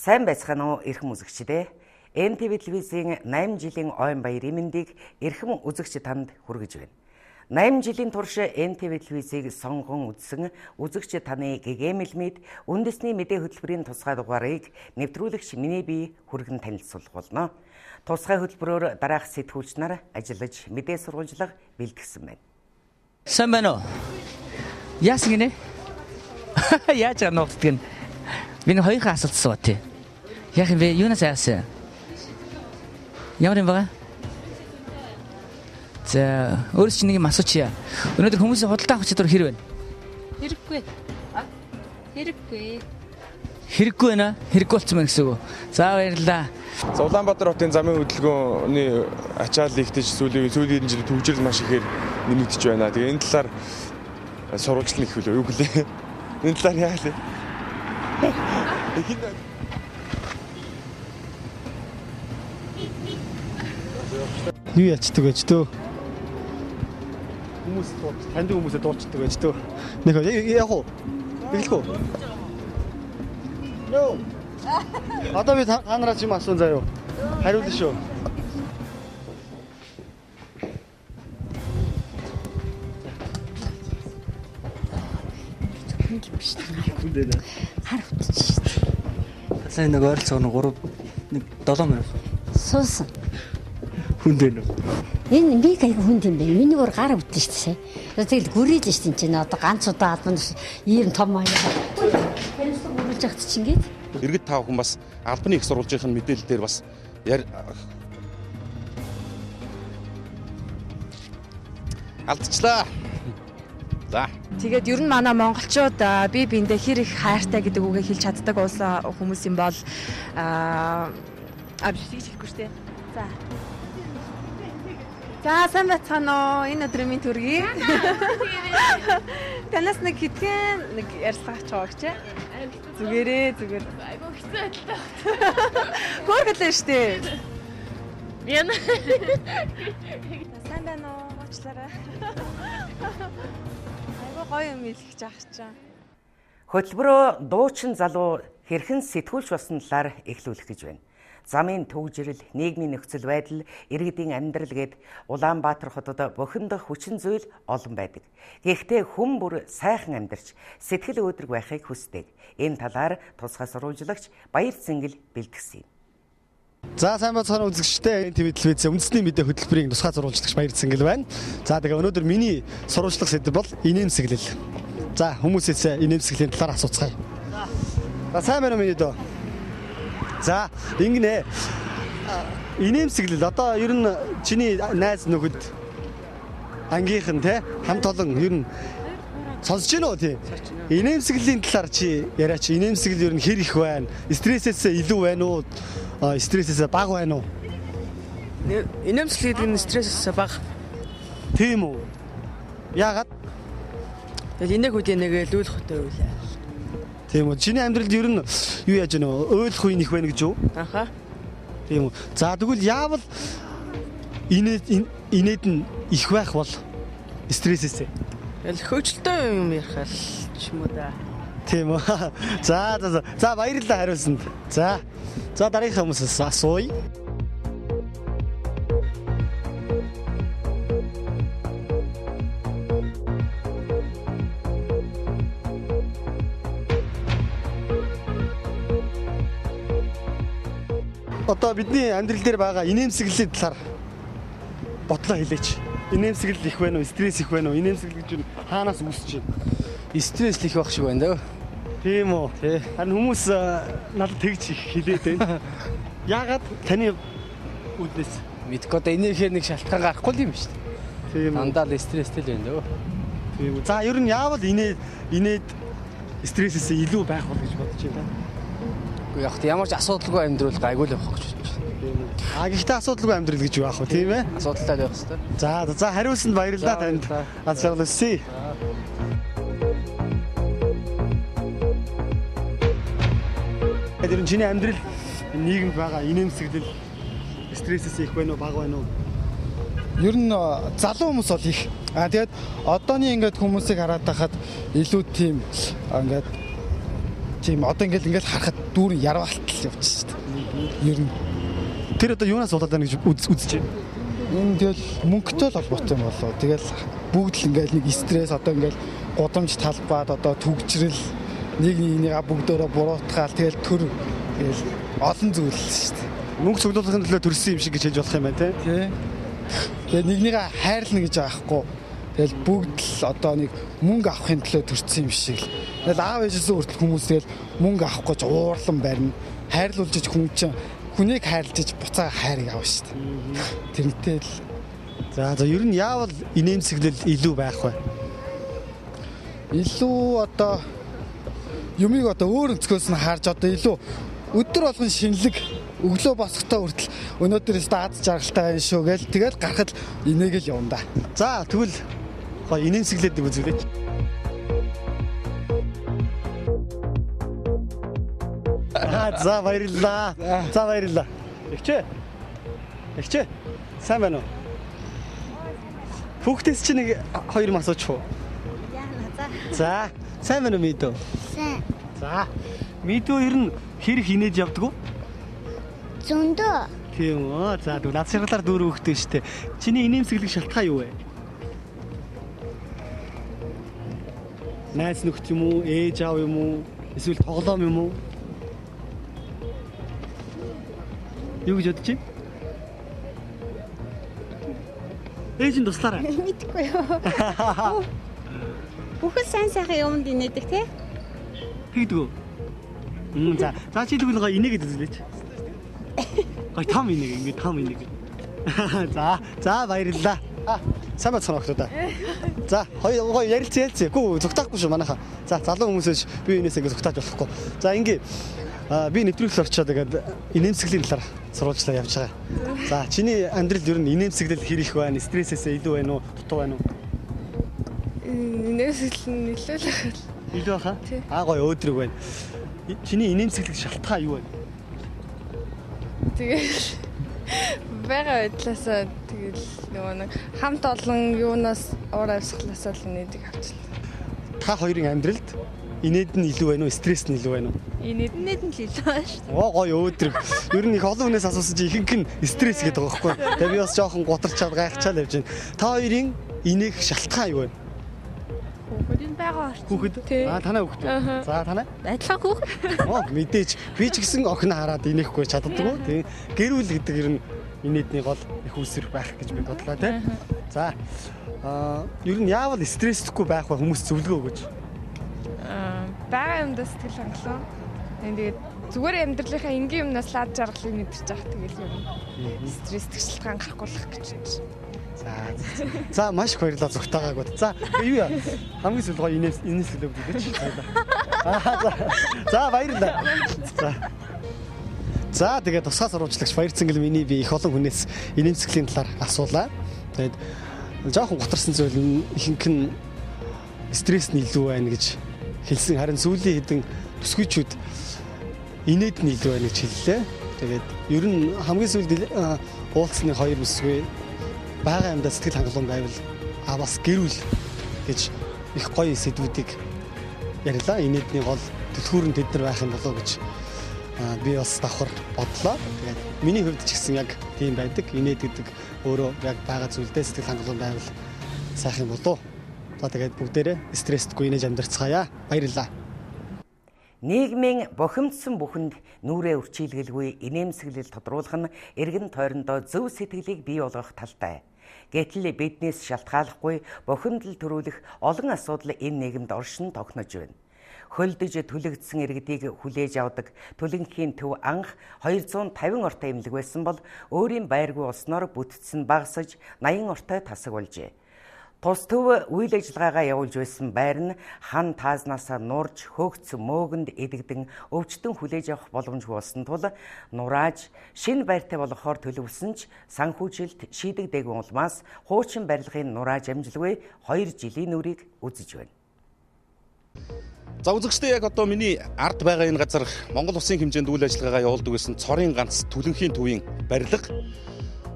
Сайн байцгаана уу эрхэм үзэгчдээ. NTV телевизийн 8 жилийн ойн баяр имэндийг эрхэм үзэгч танд хүргэж байна. 8 жилийн турш NTV телевизийг сонгон үзсэн үзэгч таны гэгэмэлмэд үндэсний мэдээ хөтөлбөрийн тусгай дугаарыг нэвтрүүлэгч миний бие хүргэн танилцуулах болно. Тусгай хөтөлбөрөөр дараах сэтгүүлч нар ажиллаж мэдээ сурвалжлага бэлтгэсэн байна. Сайн байна уу? Яасан гинэ? Яаж анууддаг нь? Миний хоёрын асуулт асууя. Яг юм бэ? Юунаас яасан? Ямар юм бэ? За, өөрөөс чинь нэг юм асуучихъя. Өнөөдөр хүмүүсийн худалдаа авах чадвар хэрэг байна? Хэрэггүй. Хэрэггүй байна. Хэрэггүй болсон байна гэсэн үг. За баярлалаа. Улаанбаатар хотын замын хөдөлгөөний ачаал ихтэй сүүлийн жилд төвжирэл маш ихээр нэмэгдэж байна. Тэгээ энэ талаар сурвалжлал их хөлөө юу гэлээ. Энэ талаар яа лээ. Юу ячдаг байж төө. Хүмүүс танд хүмүүсээ дуучдаг байж төө. Нэг яг уу. Эхлэх үү? Нөө. Одоо би танаас юм асуун заяа. Хариулна шүү. Хүндээ. Харагдчих шүү дээ. Сайн нэг ойролцоогоо 7 минут. Суусан. Хүндээ нөө. Энэ би кайг хүнд юм бэ? Миний гор гар бүтэн шүү дээ. Тэгэл гүрээд шүү дээ чинь одоо ганц удаа албан ийм том маяг. Тэрнээс гүрүүлж ахт чинь гээд. Иргэд тав хүн бас албаны их сурвалжийн мэдээлэл дээр бас алдчихлаа. За. Тэгээд ер нь манай монголчууд бие биендээ хэр их хайртай гэдэг үгээ хэлж чаддаг хүмүүс юм бол авшиг хэлэхгүй шүү дээ. За. За сайн байцгаана уу? Энэ өдрийн минь төргий. Танаас нэг хэдхэн нэг ярьцгаач байгаа гэж. Зүгээрээ. Айгу хэцүү байлаа. Хөөргөлөө шүү дээ. Яна. Сайн байна уу? Уучлаарай. Айгу гоё юм хэлж ах чаа. Хөтөлбөрөө дуучин залуу хэрхэн сэтгүүлч болсон талаар эхлүүлэх гэж байна. Замын төвжирэл, нийгмийн нөхцөл байдал, иргэдийн амьдрал гээд Улаанбаатар хотод бохиндох хүчин зүйл олон байдаг. Гэхдээ хүн бүр сайхан амьдарч сэтгэл өөдрөг байхыг хүсдэг. Энэ талаар тусгай сурвалжлагч Баяр Цэнгэл бэлтгэсэн юм. За сайн байцгаана үзэгчдээ. NTV телевизийн үндэсний мэдээ хөтөлбөрийн тусгай сурвалжлагч Баяр Цэнгэл байна. За тэгээ өнөөдөр миний сурвалжлах сэдэв бол инээмсэглэл. За хүмүүсээс инээмсэглэлийн талаар асууцгаая. За сайн байна уу миний дөө? За ингэнэ. Инээмсэглэл одоо ер нь чиний найз нөхөд ангийнхан те хамт олон ер нь сонсож байна уу тий? Инээмсэглэлийн талаар чи яриач. Инээмсэглэл ер нь хэр их байна? Стрессээс илүү байна уу? Стрессээс бага байна уу? Инээмсэглэл гэдэг нь стрессээс бага. Тийм үү? Яагаад? Тэгэл инээг үдээ нэг л хөтэй үлээ. Тийм үү. Чиний амьдралд ер нь юу яаж байна вэ? Ойлгох үе их байна гэж юу? Аха. Тийм үү. За тэгвэл яавал инээд нь их байх бол стрессээс. Тэгэл хөөцөлтөө юм ярих ч юм уу да. Тийм үү. За баярлалаа хариулсанд. За дараагийнхаа хүмүүсээс асууя. Одоо бидний амьдрал дээр байгаа инээмсэглэлийн талаар бодлоо хэлээч. Инээмсэглэл их байна уу? Стресс их байна уу? Инээмсэглэл гэж нь хаанаас үүсэж байна? Стресс их байх шиг байна даа. Тийм үү. Харин хүмүүс надад тэгж их хэлээд байна. Яагаад таны үднэс? Мэдгүй одоо энийхээр нэг шалтгаан гарахгүй юм шүү дээ. Тийм. Дандаа л стресстэй л байна даа. Тийм үү. За ер нь яавал инээд стрессээс илүү байх бол гэж бодож байна. Уу яг ямар ч асуудалгүй амьдрал гайгүй л явах гэж бодож байна. Гэхдээ асуудалгүй амьдрал гэж юу аах вэ, тийм ээ? Асуудалтай байх хэрэгтэй. За хариулсанд баярлалаа танд. Аз жаргалсан. Тэр чиний амьдрал нийгэмд байгаа инээмсэглэл стрессээс их байна уу, бага байна уу? Ер нь залуу хүмүүс бол их. Тэгээд одооний ингээд хүмүүсийг хараад байхад илүү тийм ингээд Тийм одоо ингээл харахад дүүр ярвалтал явчих шүү дээ. Ер нь Тэр одоо юунаас болоод байна гэж үзэж байна. энэ тэгэл мөнгөтэй л холбоотой юм болоо. Тэгэл бүгд л ингээл нэг стресс одоо ингээл гудамж талбайд одоо түгжрэл нэг нэгнийгаа бүгдөө буруутгаал тэгэл төр тэгэл олон зүйл шүү дээ. Мөнгө цуглуулахын төлөө төрсөн юм шиг гэж хэлж болох юм байна тий. Тэгээ нэгнийгээ хайрлна гэж аахгүй. Тэгэл бүгд л одоо нэг мөнгө авахын төлөө төрсөн юм шиг л. Тэгэл аав ээжээсээ хүртэл хүмүүс тэгэл мөнгө авах гэж уурлан барина. Хайрлуулж хүн чинь хүнийг хайрлаж буцаага хайрыг авна шүү дээ. Тэрнтэй л За ер нь яавал инээмсэглэл илүү байх вэ? илүү одоо юмыг одоо өөр өнцгөөс нь харж одоо илүү өдөр болгон шинэлэг өглөө босохдоо хүртэл өнөөдрөөс даад жаргалтай байна шүү гээл тэгэл гарахад инээг л явна да. За тэгвэл гоё инээмсэглээд үзүүлээч. За баярлалаа. За баярлалаа. Эгчээ. Сайн байна уу? Хүүхдээс чи нэг хоёр юм асуучих уу? За, сайн байна уу Мэдүү? Сайн. За, Мэдүү ер нь хэрэг хийнэж явдаг уу? Зөндөө. Тийм үү. За, тэгвэл над шаргалаар дүүр хүүхдээ штэ. Чиний инээмсэглэх шалтгаан юу вэ? Найз нөхд юм уу? Ээж аав юм уу? Эсвэл тоглоом юм уу? Юу гэж бодож байна? Ээж нь туслаарай. Мэдгүй юу. Бүхэл сайн сайхан юмд инээдэг те? Хийдэг үү? За чи тэгвэл гоё инээгээд үзлээч. Гоё том инээг ингээд том инээг. За баярлалаа. Сайн бацхан охтоо. За гоё ярилцээ. Гүү зүгтаахгүй шүү манайхаа. За залуу хүмүүсээс би энэс ингээд зүгтааж болохгүй. За ингээ би нэвтрүүлэл орчоод тэгээд инээмсэглэлийн талаар сурвалжлаа явж байгаа. За чиний амьдрал ер нь инээмсэглэл хэр их байна? Стрессээс илүү байна уу? Дутуу байна уу? Инээмсэглэл нь илүү л байна. Илүү хаа? Гоё өөдрөг байна. Чиний инээмсэглэх шалтгаан юу вэ? Тэгэл байгаа байдлаасаа тэгэл нөгөө нэг хамт олон юунаас уур амьсгалаасаа л инээдэг авчлаа. Та хоёрын амьдралд инээд нь илүү байна уу? Стресс нь илүү байна уу? Инээд нь л илүү байна шүү дээ. Гоё өөдрөг. Ер нь их олон хүнээс асуусан чи ихэнх нь стресс гэдэг байгаа байхгүй. Тэгээ би бас жоохон гутарчаад гайхачаал явж байна. Та хоёрын инээх шалтгаан юу вэ? Хүүхдийн байгаа орчин. Хүүхэд? Танай хүүхэд. За танай? Адилхан хүүхэд. Мэдээж би ч гэсэн охин хараад инехгүй чаддаггүй тийм. Гэр бүл гэдэг ер нь инээдний гол их үүсвэр байх гэж би бодлоо тийм. За ер нь яавал стресстгүй байх вэ хүмүүс зөвлөгөө өгөөч. Бага юмдаа сэтгэл хангалуун. Тэгээд зүгээр амьдралынхаа энгийн юмнаас лаад жаргалыг мэдэрч явах тэгэл юм. Стресс шалтгаан гаргуулах гэж байна. За маш их баярлалаа зүгтаагаагүй. За юу яа? Хамгийн сүүл гоё инээсгэлээ өгдөөч. За баярлалаа. За тэгээд тусгай сурвалжлагч Баярцэнгэл миний би их олон хүнээс инээмсэглэлийн талаар асуулаа. Тэгээд жоохон гутарсан зүйл нь ихэнх нь стресс нь илүү байна гэж хэлсэн. Харин сүүлийн хэдэн төсвийчүүд инээд нь илүү байна гэж хэллээ. Тэгээд ер нь хамгийн сүүлд уулзсны хоёр бүсгүй бага юмдаа сэтгэл хангалуун байвал бас гэрүүл гэж их гоё сэдвүүдийг ярьлаа. Инээдний гол төлхүүр нь тэд нар байх юм болоо гэж би бас давхар бодлоо. Тэгээд миний хувьд ч гэсэн яг тийм байдаг. Инээд гэдэг өөрөө яг бага зүйлдээ сэтгэл хангалуун байвал сайхан болоо. За тэгээд бүгдээрээ стресстгүй инээж амьдарцгаая. Баярлалаа. Нийгмийн бохимдсон бүхэнд нүрээ үрчилгэлгүй инээмсэглэл тодруулах нь эргэн тойрондоо зөв сэтгэлийг бий болгох талтай. Гэтэл биднээс шалтгааллахгүй бохимдол төрүүлэх олон асуудал энэ нийгэмд оршин тогтнож байна. Хөлдөж түлэгдсэн иргэдийг хүлээж авдаг төлөнхийн төв анх 250 ортой эмнэлэг байсан бол өөрийн байргүй усноор бүтцэн багасж 80 ортой тасаг болжээ. Тус төв үйл ажиллагаагаа явуулж байсан байр нь хан таазнасаа нурж хөөгц мөөгөнд эдэгдэн өвчтөн хүлээж авах боломжгүй болсон тул нурааж шинэ байртай болохоор төлөвлөсөн ч санхүүжилт шийдэгдээгүй улмаас хуучин барилгын нурааж амжилгүй 2 жилийн нүрийг үзэж байна. За үзэгчдээ яг одоо миний ард байгаа энэ газар Монгол Улсын хэмжээнд үйл ажиллагаагаа явуулдаг гэсэн цорын ганц төлөнхийн төвийн барилга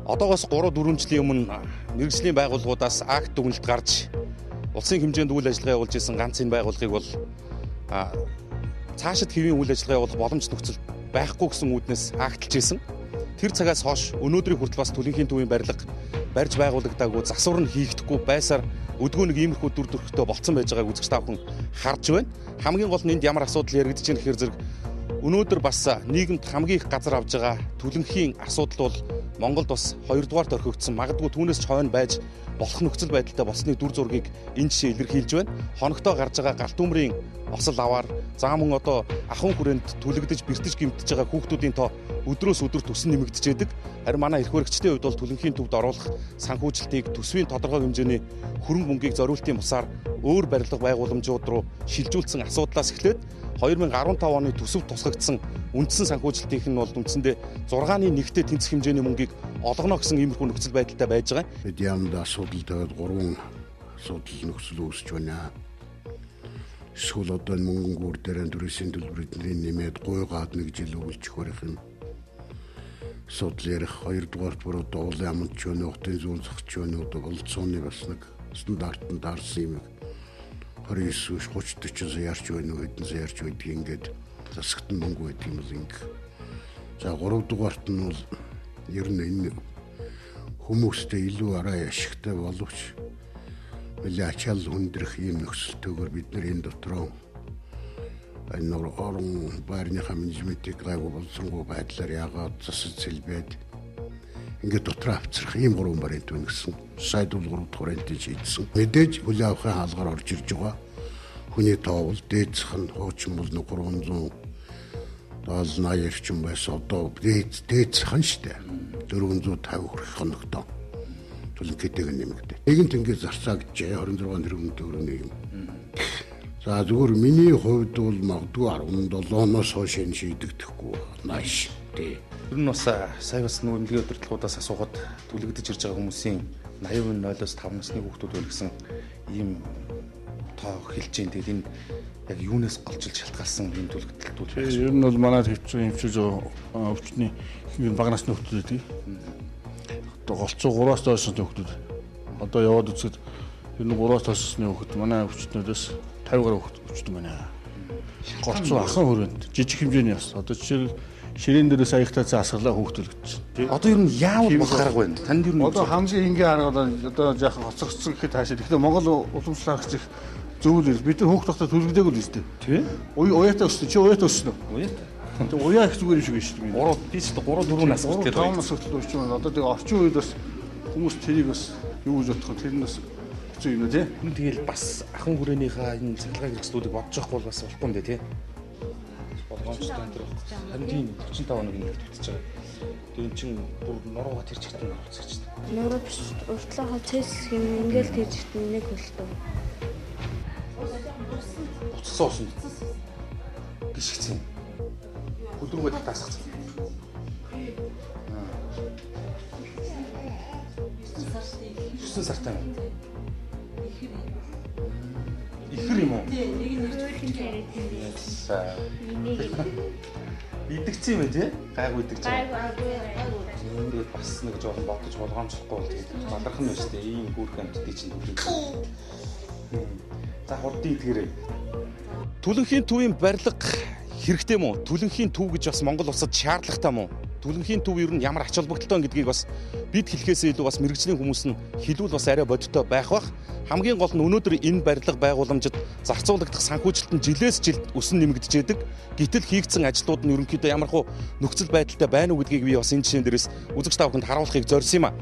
одоогоос 3-4 жилийн өмнө мэргэжлийн байгууллагуудаас акт дүгнэлт гарч улсын хэмжээнд үйл ажиллагаа явуулж исэн ганц энэ байгууллагыг бол цаашид хэвийн үйл ажиллагаа явуулах боломж нөхцөл байхгүй гэсэн үүднээс хаагдталж исэн. Тэр цагаас хойш өнөөдрийн хүртэл бас Түлэнхийн төвийн барилга барьж байгуулагдаагүй, засвар нь хийгдэхгүй байсаар өдгөө нэг иймэрхүү дүр төрхтэй болцсон байж байгааг үзэгч та бүхэн харж байна. Хамгийн гол нь энд ямар асуудал яригдж байна гэхээр зэрэг өнөөдөр бас нийгэмд хамгийн их газар авж байгаа Түлэнхийн асуудал бол Монголд бас 2 дугаарт орхигдсон, магадгүй түүнээс ч хойно байж болох нөхцөл байдалтай болсны дүр зургийг энэ жишээ илэрхийлж байна. Хоногтой гарч байгаа галт төмрийн осол аваар заа мөн одоо ахын хүрээнд түлэгдэж бэртэж гимтэж байгаа хүүхдүүдийн тоо өдрөөс өдөр төсөн нэмэгдэж байдаг. Харин манай эрх баригчдын хувьд бол Түлэнхийн төвд оруулах санхүүжилтийг төсвийн тодорхой хэмжээний хөрөнгө мөнгийг зориултын бусаар өөр барилга байгууламжууд руу шилжүүлсэн асуудлаас эхлээд 2015 оны төсөв тусгагдсан үндсэн санхүүжилтийнх нь бол үндсэндээ 6-ны 1-т тэнцэх хэмжээний мөнгийг олгоно гэсэн иймэрхүү нөхцөл байдалтай байж байгаа. Бид яамд асуудал тавиад 3 асуудал нөхцөл үүсэж байна. Эсвэл одоо мөнгөн гүр дээрэн төрөсийн төлбөрөдний нэмээд гуйгаад нэг жил өвлчих барих юм. Асуудал ярих 2 дугаарт бүр одоо улаан амт ч өнө хотын зүүн зах ч өнө одоо болцооны бас нэг стандартанд дарсан юм. 29 30 ярч байна уу хэдэн ярч байдаг ингээд засагт нь мөнгө байдаг юм л ингэ. За 3 дугаарт нь бол ер нь энэ хүмүүстэй илүү арай ашигтай боловч нэлээд ачаал хүндрэх юм нөхцөлтэйгээр бид нар энэ дотроо энэ орон байрныхаа менежментийг гайгүй болсонгүй байдлаар яагаад засаж зэлбээд ингээд дотроо авчрах ийм 3 баримт байна гэсэн. Сайд бол 3 дахь баримтыг шийдсэн. Мэдээж хүлээ авахын хаалгаар орж ирж байгаа. Хүний тоо бол дээдсэх нь хуучин бол 300 80 орчим байсан. Одоо дээдсэх нь штэ. 450 хүрэх хоногтой. Түлэнхийтэйг нэмэгдээ. Нэгэн тэнгээ зарцаа гэж 26 тэрбум төгрөгийн юм. За зүгээр миний хувьд бол магадгүй 17 оноос хойш энэ шийдэгдэхгүй нааш тий. Ер нь бас сая бас нөгөө эмнэлгийн удирдлагуудаас асуугаад түлэгдэж ирж байгаа хүмүүсийн 80%-0-оос 5 насны хүүхдүүд байна гэсэн ийм тоо хэлж дээ. Тэгээд энэ яг юунаас голжилж шалтгаалсан ийм түлэгдэлтүүд байна. Ер нь бол манай хөвчөж байгаа өвчтний бага насны хүүхдүүд байдаг. Одоо голцоо 3-аас доошны хүүхдүүд. Одоо яваад үзэхэд ер нь 3-аас доошны хүүхд манай өвчтнүүдээс 50 гаруй өвчтөн байна. Голцоо ахын хүрээнд жижиг хэмжээний бас. Одоо жишээл ширээн дээрээс аягтай заасгалаа хүүхдүүлэгдэж. Одоо ер нь яавал болох арга байна? Танд ер нь одоо хамгийн энгийн арга одоо жаахан хоцрогдсон гэхэд хаашаа. Тэгэхээр Монгол уламжлалт их зөвлөл бид нар хүүхд тахта төлөвлөдөг л үстэй. Тий? Уяатаа өссөн. Чи уяатаа өссөн үү? Уяатаа. Тэгээ уяа их зүгээр юм шиг шүү дээ. 3 би ч 3 4 нас хүртэл 5 нас хүртэл өсч байна. Одоо тэгээ орчин үед бас хүмүүс тэрийг бас юу гэж бодох вэ? Тэр нь бас хэцүү юм уу тий? Тэгэл бас ахын хүрээнийхээ энэ цахилгаан хэрэгслүүдийг бодож явах бол бас болохгүй юм дээ тий? Болгоомжтой энэ төр. Харин тийм 45 хоног ингэ төвтөж байгаа. Тэгээ эн чин бүр нурууга тэр чигтэн орцогч. Нуруу биш уртлахаа цэс юм ингээл тэр чигтэн нэг хөлтөө. Буцсан усан. Гიშгцэн. Хүлрүүгээ таасгацсан. 9 сартай юм. Ихэр юм уу? Нэг нь өөрхийн яриад юм. Идэгцэн юм тий? Гайгүй идэгч. Гайгүй. Бас нэг жоохон бодож болгоомжлохгүй бол тэгээд баларх нь байна шүү дээ. Ийм гүрх амттыг чинь төлөв. За хурдын идгэрээ. Түлэнхийн төвийн барилга хэрэгтэй мó? Түлэнхийн төв гэж бас Монгол улсад шаардлагатай мó? Түлэнхийн төв ер нь ямар ач холбогдолтой гэдгийг бас бид хэлхээсээ илүү бас мэргэжлийн хүмүүс нь хэлвэл бас арай бодиттой байх бах. Хамгийн гол нь өнөөдөр энэ барилга байгууламжид зарцуулагдах санхүүжилт нь жилээс жилд өсөн нэмэгдэж байдаг. Гэтэл хийгдсэн ажлууд нь ерөнхийдөө ямархуу нөхцөл байдалтай байна уу гэдгийг би бас энэ жишээн дээрээс үзэгч та бүхэнд харуулахыг зорьсон юм а.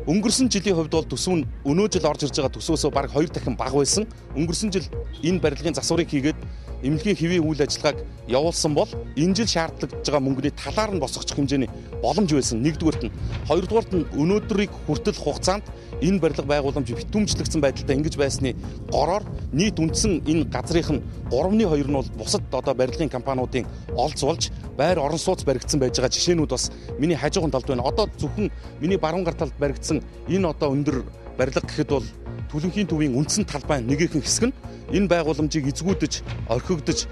Өнгөрсөн жилийн хувьд бол төсөв нь өнөө жил орж ирж байгаа төсвөөсөө бараг 2 дахин бага байсан. Өнгөрсөн жил энэ барилгын засварыг хийгээд эмнэлгийн хэвийн үйл ажиллагааг явуулсан бол энэ жил шаардлагатай байгаа мөнгөний талаар нь босгочих хэмжээний боломж байсан. Нэгдүгээрт нь, хоёрдугаарт нь өнөөдрийг хүртэл хугацаанд энэ барилга байгууламж битүүмжлэгдсэн байдалтай ингэж байсны гороор нийт үндсэн энэ газрынх нь 3/2 нь бол бусад одоо барилгын компаниудын олж болж байр орон сууц баригдсан байж байгаа жишээнүүд бас миний хажууган талд байна. Одоо зөвхөн миний баруун гар талд баригдсан энэ одоо өндөр барилга гэхэд бол Түлэнхийн төвийн үндсэн талбай нэгэн хэсэг нь энэ байгууламжийг эзгүүдэж, орхигдож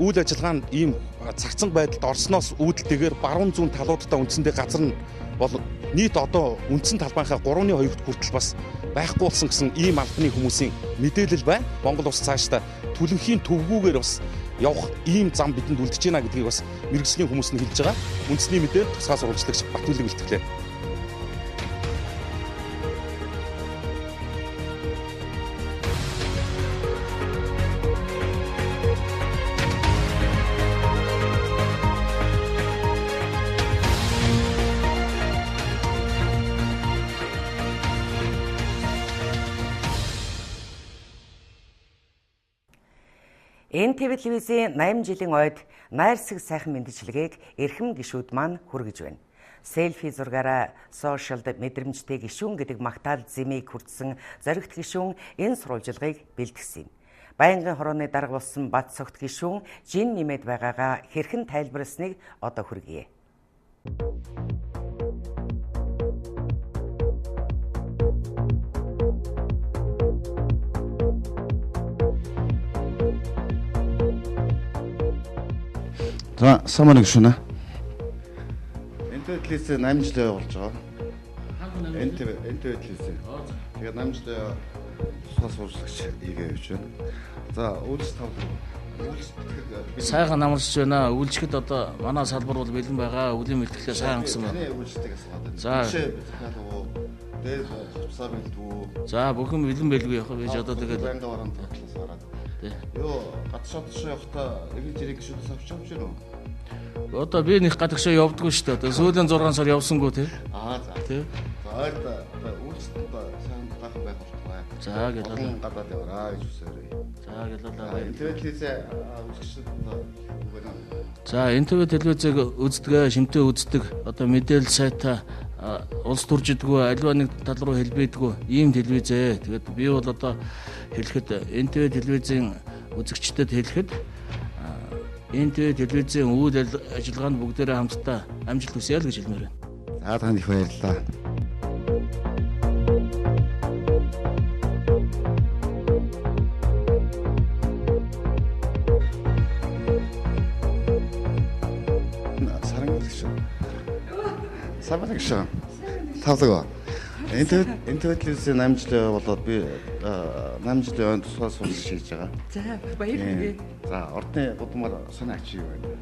үйл ажиллагаа нь ийм царцсан байдалд орсноос үүдэлтэйгээр баруун зүүн талуудтай үндсэндээ газар нь бол нийт одоо үндсэн талбайхаа 3/2-т хүртэл бас байхгүй болсон гэсэн ийм албаны хүмүүсийн мэдээлэл байна. Монгол улс цаашдаа Түлэнхийн төвгүүгээр бас явах ийм зам бидэнд үлдэж байна гэдгийг бас мэргэжлийн хүмүүс нь хэлж байгаа. Үндэсний мэдээ тусгай сурвалжлагч Батүлэг бэлтгэлээ. НТV телевизийн 80 жилийн ойд найрсаг сайхан мэдчилгээг эрхэм гишүүд маань хүргэж байна. Селфи зургаараа сошиалд мэдрэмжтэй гишүүн гэдэг магтаал зэмийг хүртсэн зоригт гишүүн энэ сурвалжилгыг бэлтгэсэн юм. Байнгын хорооны дарга болсон Бат цогт гишүүн жин нэмээд байгаагаа хэрхэн тайлбарласныг одоо хүргэе. За, саман гүшүнэ. НТV телевиз 8 жил болж байгаа. НТV телевиз. Тэгээд 8 жил тусгай сурвалжлагч ийгээ явж байна. За, үйлс тавлаг. Сайхан намарч байна. Үйлчлэхэд одоо манай салбар бол бэлэн байгаа. Үлийн бэлтгэлээ сайн хангасан байна. За. Дээр цусаа бэлдвүү. За, бүхэн бэлэн байлгүй явах байж одоо тэгээд банга бараан татлаас гараад. Йоо, гадшаа явахдаа нэг зэрэг гişүүдээс авч явж байна уу? Одоо би нэг гадагшаа явдггүй шүү дээ. Одоо сүүлийн 6 сар явсангүй тий. За. Тий. За, үйлчлэлд сайн гайхан байх болтугай. За, гэлээ. Гадаад яваараа гэж үсээрээ. За, гэлээ. НТV телевизээ үзэгчд одоо. За, НТV телевизийг үздэг, шимтээ үздэг. Одоо мэдээлэл сайтаа улс төрж идэггүй, аливаа нэг тал руу хэлбэдэггүй ийм телевиз ээ. Тэгээд би бол одоо хэлэхэд НТV телевизийн үзэгчдэд хэлэхэд НТV телевизийн үйл ажиллагаанд бүгдээрээ хамтдаа амжилт хүсье л гэж хэлмээр байна. За, танд их баярлалаа. Саман гүшүн. Тавлаг. НТV телевизийн 8 жил болоод би 8 жилийн ойд тусгай сурвалж хийж байгаа. За, баярлалаа. За, ордны гудамар санаа ачиг байна.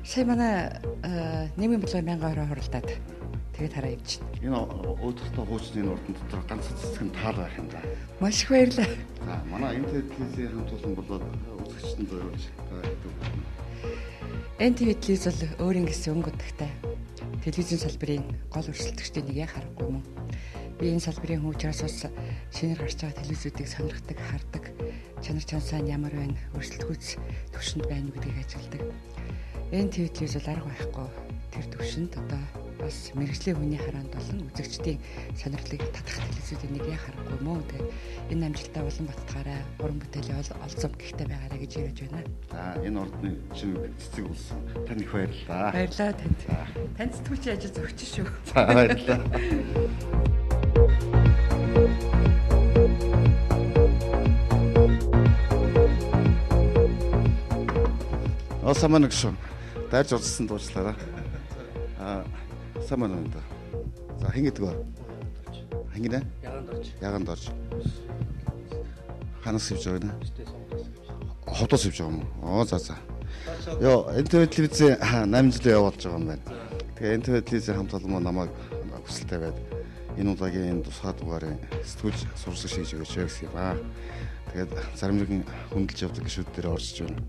Сая манай нийгмийн бодлогын мянган хороо хуралдаад тэгээд хараа явж байна. Энэ өөдөртөө хуучны ордон дотор ганц цэцгэн таал байх юм да. Маш их баярлалаа. За, манай НТV телевизийн хамт олон болоод үзэгчдэнд зориулж байгаа. НТV телевиз бол өөрийн гэсэн өнгө утгатай телевизийн салбарын гол өрсөлдөгчдийн нэг яа харахгүй мөн. Би энэ салбарын хүн учраас бас шинээр гарч байгаа телевизүүдийг сонирхдаг, хардаг, чанар чансаа нь ямар байна, өрсөлдөхүйц төвшөнд байна гэдгийг ажигладаг. НТV телевиз бол арга байхгүй тэр төвшөнд одоо бас мэргэжлийн хүний хараанд болон үзэгчдийн сонирхлыг татах телевизүүдийн нэг яа харахгүй мөн. Тэгээд энэ амжилтаа улан баттгаараа уран бүтээлийн олзом гихтэй байгаарай гэж ярьж байна. За, энэ ордны шинэ цэцэг болсон. Танд их баярлалаа. Баярлалаа танд. Танд сэтгүүлчийн ажил зөгч шүү. За, баярлалаа. Саман гүшүн. Дайрж урдсан дуучлаараа. Саман өнөд. За, хин гэдэг вэ? Хин гинэ? Яганд орж. Ханаас явж байгаа нэ? Хотоос явж байгаа юм уу? За. Йоо, НТV телевизийн 8 жил явуулж байгаа юм байна. Тэгээ НТV телевизийн хамт олон маань намайг хүсэлтэй байд. Энэ удаагийн тусгай дугаарын сэтгүүлч сурвалжлагч хийж өгөөч гэсэн юм аа. Тэгээд зарим нэгэн хөндлөж явдаг гişүүд дээр орж байна.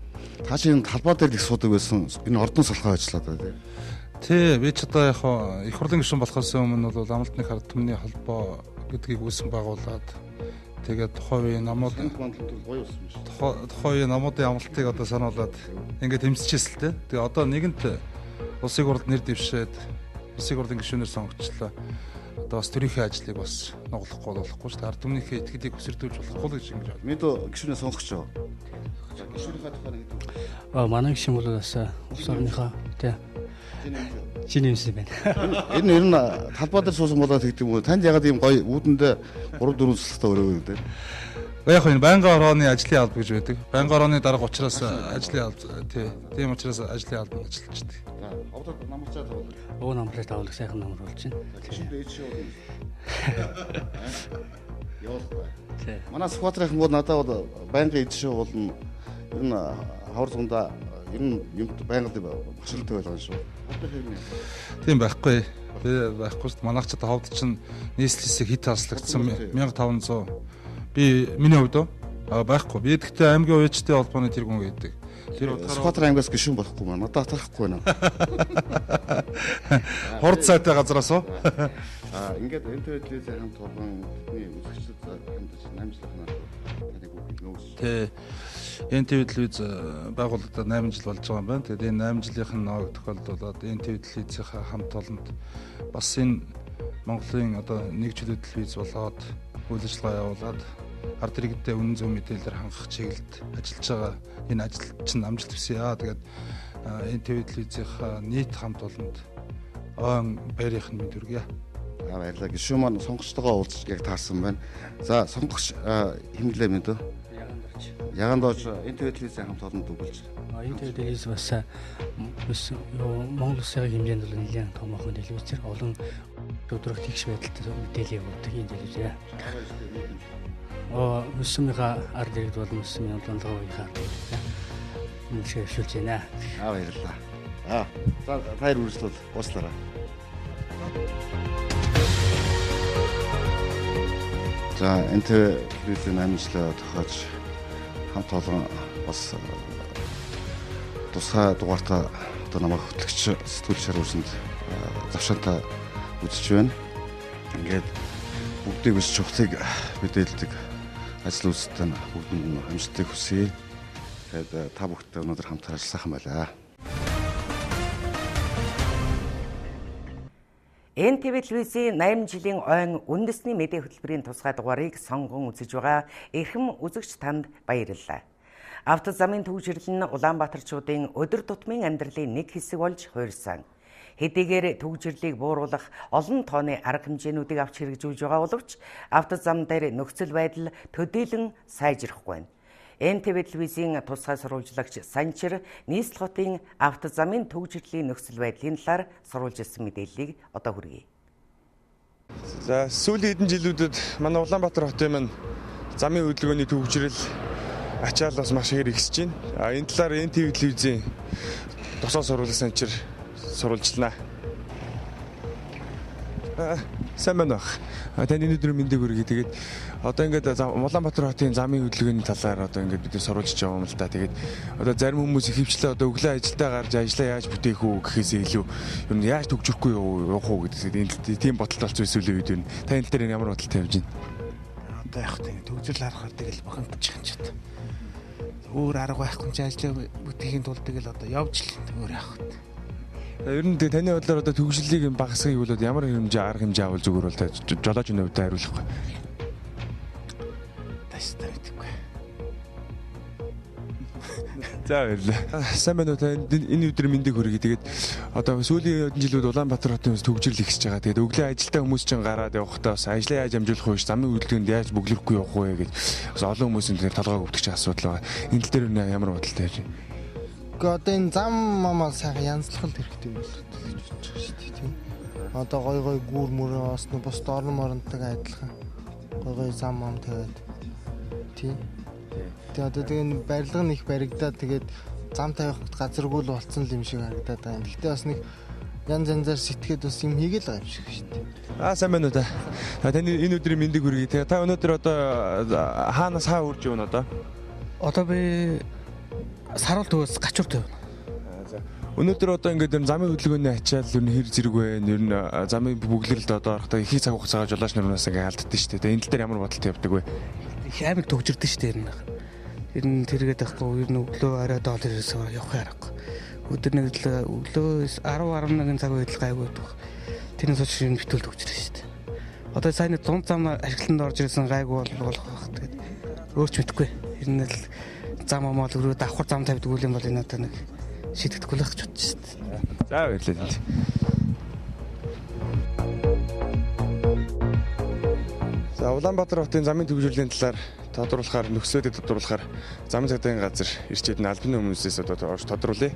Та чинь талбай дээр их суудаг байсан. Энэ ордон салхаа ажиллаад байна. Тий, би ч одоо яг их хурлын гишүүн болохоос өмнө бол амлалтны ард түмний холбоо гэдгийг үүсгэн байгуулад тэгээд тухайн намуудын намуудын амлалтыг одоо сануулад ингээд тэмцэжсэн л дээ. Тэгээ одоо нэгэнт улсын хурлд нэр дэвшээд улсын хурлын гишүүнээр сонгогчлоо. Одоо бас төрийнхээ ажлыг бас нуглахгүй болохгүй шүү дээ. Ард түмнийхээ итгэлийг өсөрдүүлж болохгүй гэж ингэж байна. Мэд гишүүнээ сонгогч юу? Гишүүнийхээ тухайн гэдэг. Манай гишүүн бол бас улс орныхоо тий Жинэмс байна. Энэ ер нь талбай дээр суусан болоод тэгдэм үү? Танд ягаад ийм гоё үүдэндээ 3-4 цэцэлтэй өрөө үү? Яг энэ байнгын орооны ажлын алба гэж байдаг. Байнгын орооны дарга учраас ажлын алба тийм учраас ажлын албанд ажиллаж байдаг. Одоо намарчаад бол намраад тавлаг сайхан намар болж байна. Явах бай. Манай Скватрын хүмүүс надад бол байнгын ид шүү болно. Энэ хавар сундаа ер нь юмд байнга багшилтай байлгаа шүү. Тийм байхгүй. Би байхгүй шүү. Манайх ч хавд чинь нийслэлсээ хит таслагдсан 1500. Би миний хувьд байхгүй. Би гэхдээ аймгийн уяачтай холбооны тэргүүн гэдэг. Тэр Сүхбаатар аймгаас гишүүн болохгүй маа. Надад тарахгүй байна. Хорд сайтай газраас уу? Ингээд НТВ телевизээр хамт олон үзэгчид хамтарч намжлахнаа таныг бүгд нөөс. Тэ НТВ телевиз байгуулагдаад 8 жил болж байгаа юм байна. Тэгээд энэ 8 жилийнхэн нэг тохиолдолд НТВ телевизийн хамт олонд бас энэ Монголын одоо нэг чөлөө телевиз болоод үйл ажиллагаа явуулаад ард иргэдэд үнэн зөв мэдээлэлээр хангах чиглэлд ажиллаж байгаа. Энэ ажил чинь амжилт хүсье. Тэгээд НТВ телевизийн нийт хамт олонд баярын мэнд хүргье. Баярлалаа. Гишүүн маань сонгогчтойгоо уулзж яг таарсан байна. За сонгогч хэмнэлээ мэд үү? Яган дооч НТВ телевизийн хамт олонд өгүүлж. НТВ телевиз бас Монгол улсын хэмжээнд бол нэлээд том ахын телевизээр олон өдрөх тэгш байдалтай мэдээлэл явуулдаг энэ телевизээ. Өссөмийнхаа ард иргэд бол өссөмийн онцлогынхаа энэ шившүүлж байна. Баярлалаа. За таяр үргэлжлүүл уучлаарай. За НТВ телевизийн амжилтаа тохиож хамт олон бас тусгай дугаартаа одоо намайг хөтлөгч сэтгүүл шаргуулсанд завшаантаа үзэж байна. Ингээд бүгдийг биш чухлыг мэдээлдэг ажил үйлстэй бүгдэнд амжилтыг хүсье. Тэгээд та бүхэнд өнөөдөр хамт ажилласан байлаа. НТВ телевизийн 8 жилийн ойн үндэсний мэдээ хөтөлбөрийн тусгай дугаарыг сонгон үзэж байгаа эрхэм үзэгч танд баярлалаа. Автозамын төвчрэл нь Улаанбаатарчуудын өдөр тутмын амьдралын нэг хэсэг болж хуурсан. Хэдийгээр төвчрлийг бууруулах олон тооны арга хэмжээнүүдийг авч хэрэгжүүлж байгаа боловч автозам дээр нөхцөл байдал төдийлөн сайжрахгүй байна. НТВ телевизийн тусгай сурвалжлагч Санчир нийслэл хотын автозамын төвчрлийн нөхцөл байдлын талаар сурвалж ирсэн мэдээллийг одоо хүргэе. За сүүлийн хэдэн жилүүдэд манай Улаанбаатар хотын маань замын хөдөлгөөний төвчрэл ачаал бас маш их ихсэж байна. Энэ талаар НТВ телевизийн тусгай сурвалжлагч Санчир сурвалжлана. Сайн байна уу? Таны өнөөдөр мэндийг хүргэе. Тэгээд одоо ингээд Улаанбаатар хотын замын хөдөлгөөний талаар одоо ингээд бид сурвалжж байгаа юм л да. Тэгээд одоо зарим хүмүүс ихэвчлэн одоо өглөө ажилдаа гарч ажиллаа яаж бүтээх үү гэхээсээ илүү ер нь яаж төгжрөхгүй явах уу гэдэг тийм бодолтой болсон эсвэл үед байна. Та энэ дээр ямар бодолтой явж байна? Одоо яг тийм төгсөл харахаар тэгэл бахамдчих юм чад. Өөр арга байхгүй ч ажиллаа бүтэхийн тулд тэгэл одоо явж л өөр явах. Ер нь таны бодлоор одоо төгсөлийг багасгахыг бол ямар хэмжээ арга хэмжээ авал зүгээр бол та жолооч нь өвдөө хариулахгүй. Тастай. За баярлалаа. Сайн байна уу та энэ өдөр мэндийг хүргэе. Тэгээд одоо сүүлийн жилүүд Улаанбаатар хотын төгжрөл ихсэж байгаа. Тэгээд өглөө ажилдаа хүмүүс чинь гараад явахдаа бас ажлаа яаж амжуулах вэ? Замын хөдөлгөөнд яаж бөглөрөхгүй явах вэ гэж бас олон хүмүүсийн тэр толгойг өвдөгч асуудал байгаа. Энэ тал дээр ямар бодолтой байж байна? Одоо энэ зам мамаа сайхан янзлах хэрэгтэй юм л гэж бодож байгаа шүү дээ тийм. Одоо гой гүүр мөрөө осны бус орон моронтойгоо адилхан гой зам мам тавиад тийм. Тэгээ одоо тэгээ барилга нь их баригдаад тэгээд зам тавих газаргүй л болцсон юм шиг харагдаад байгаа юм. Гэхдээ бас нэг янзаар сэтгээд бас юм хийгээл байгаа юм шиг шүү дээ. Сайн байна уу та? Таны энэ өдрийн мэндийг хүргэе. Тэгээ та өнөөдөр одоо хаанаас хаа үрж явна одоо? Одоо би Саруул төвөөс Гачуур төв. Өнөөдөр одоо ингээд замын хөдөлгөөний ачаал ер нь хэр зэрэг вэ? Ер нь замын бүглэрэлд одоо орохдоо их цаг хугацаагаар жолооч нараас ингээд алддаг шүү дээ. Энэ тал дээр ямар бодолтой явдаг вэ? Их амар төгжирдэн шүү дээ. Ер нь тэргээд байхгүй ер нь өглөө арай доод ирээс явах аргагүй. Өдөр нэг л өглөө 10-11 цаг үед л гайгүй байдаг. Тэрнээс ч ер нь битүүл төгжирдэн шүү дээ. Одоо сайн дунд зам ашиглалтанд орж ирсэн гайгүй болох байх. Тэгээд өөрч мэдгүй. Ер нь л зам амаал өрөө давхар зам тавьдаг үйл юм бол энэ одоо нэг шийдэгдэхгүй л гэж бодож шүү дээ. За баярлалаа. За Улаанбаатар хотын замын төвжирлийн талаар тодруулахаар нөхцөлөдөө тодруулахаар замын цагдаагийн газар ирчээд нь албаны хүмүүсээс одоо тодруулъя.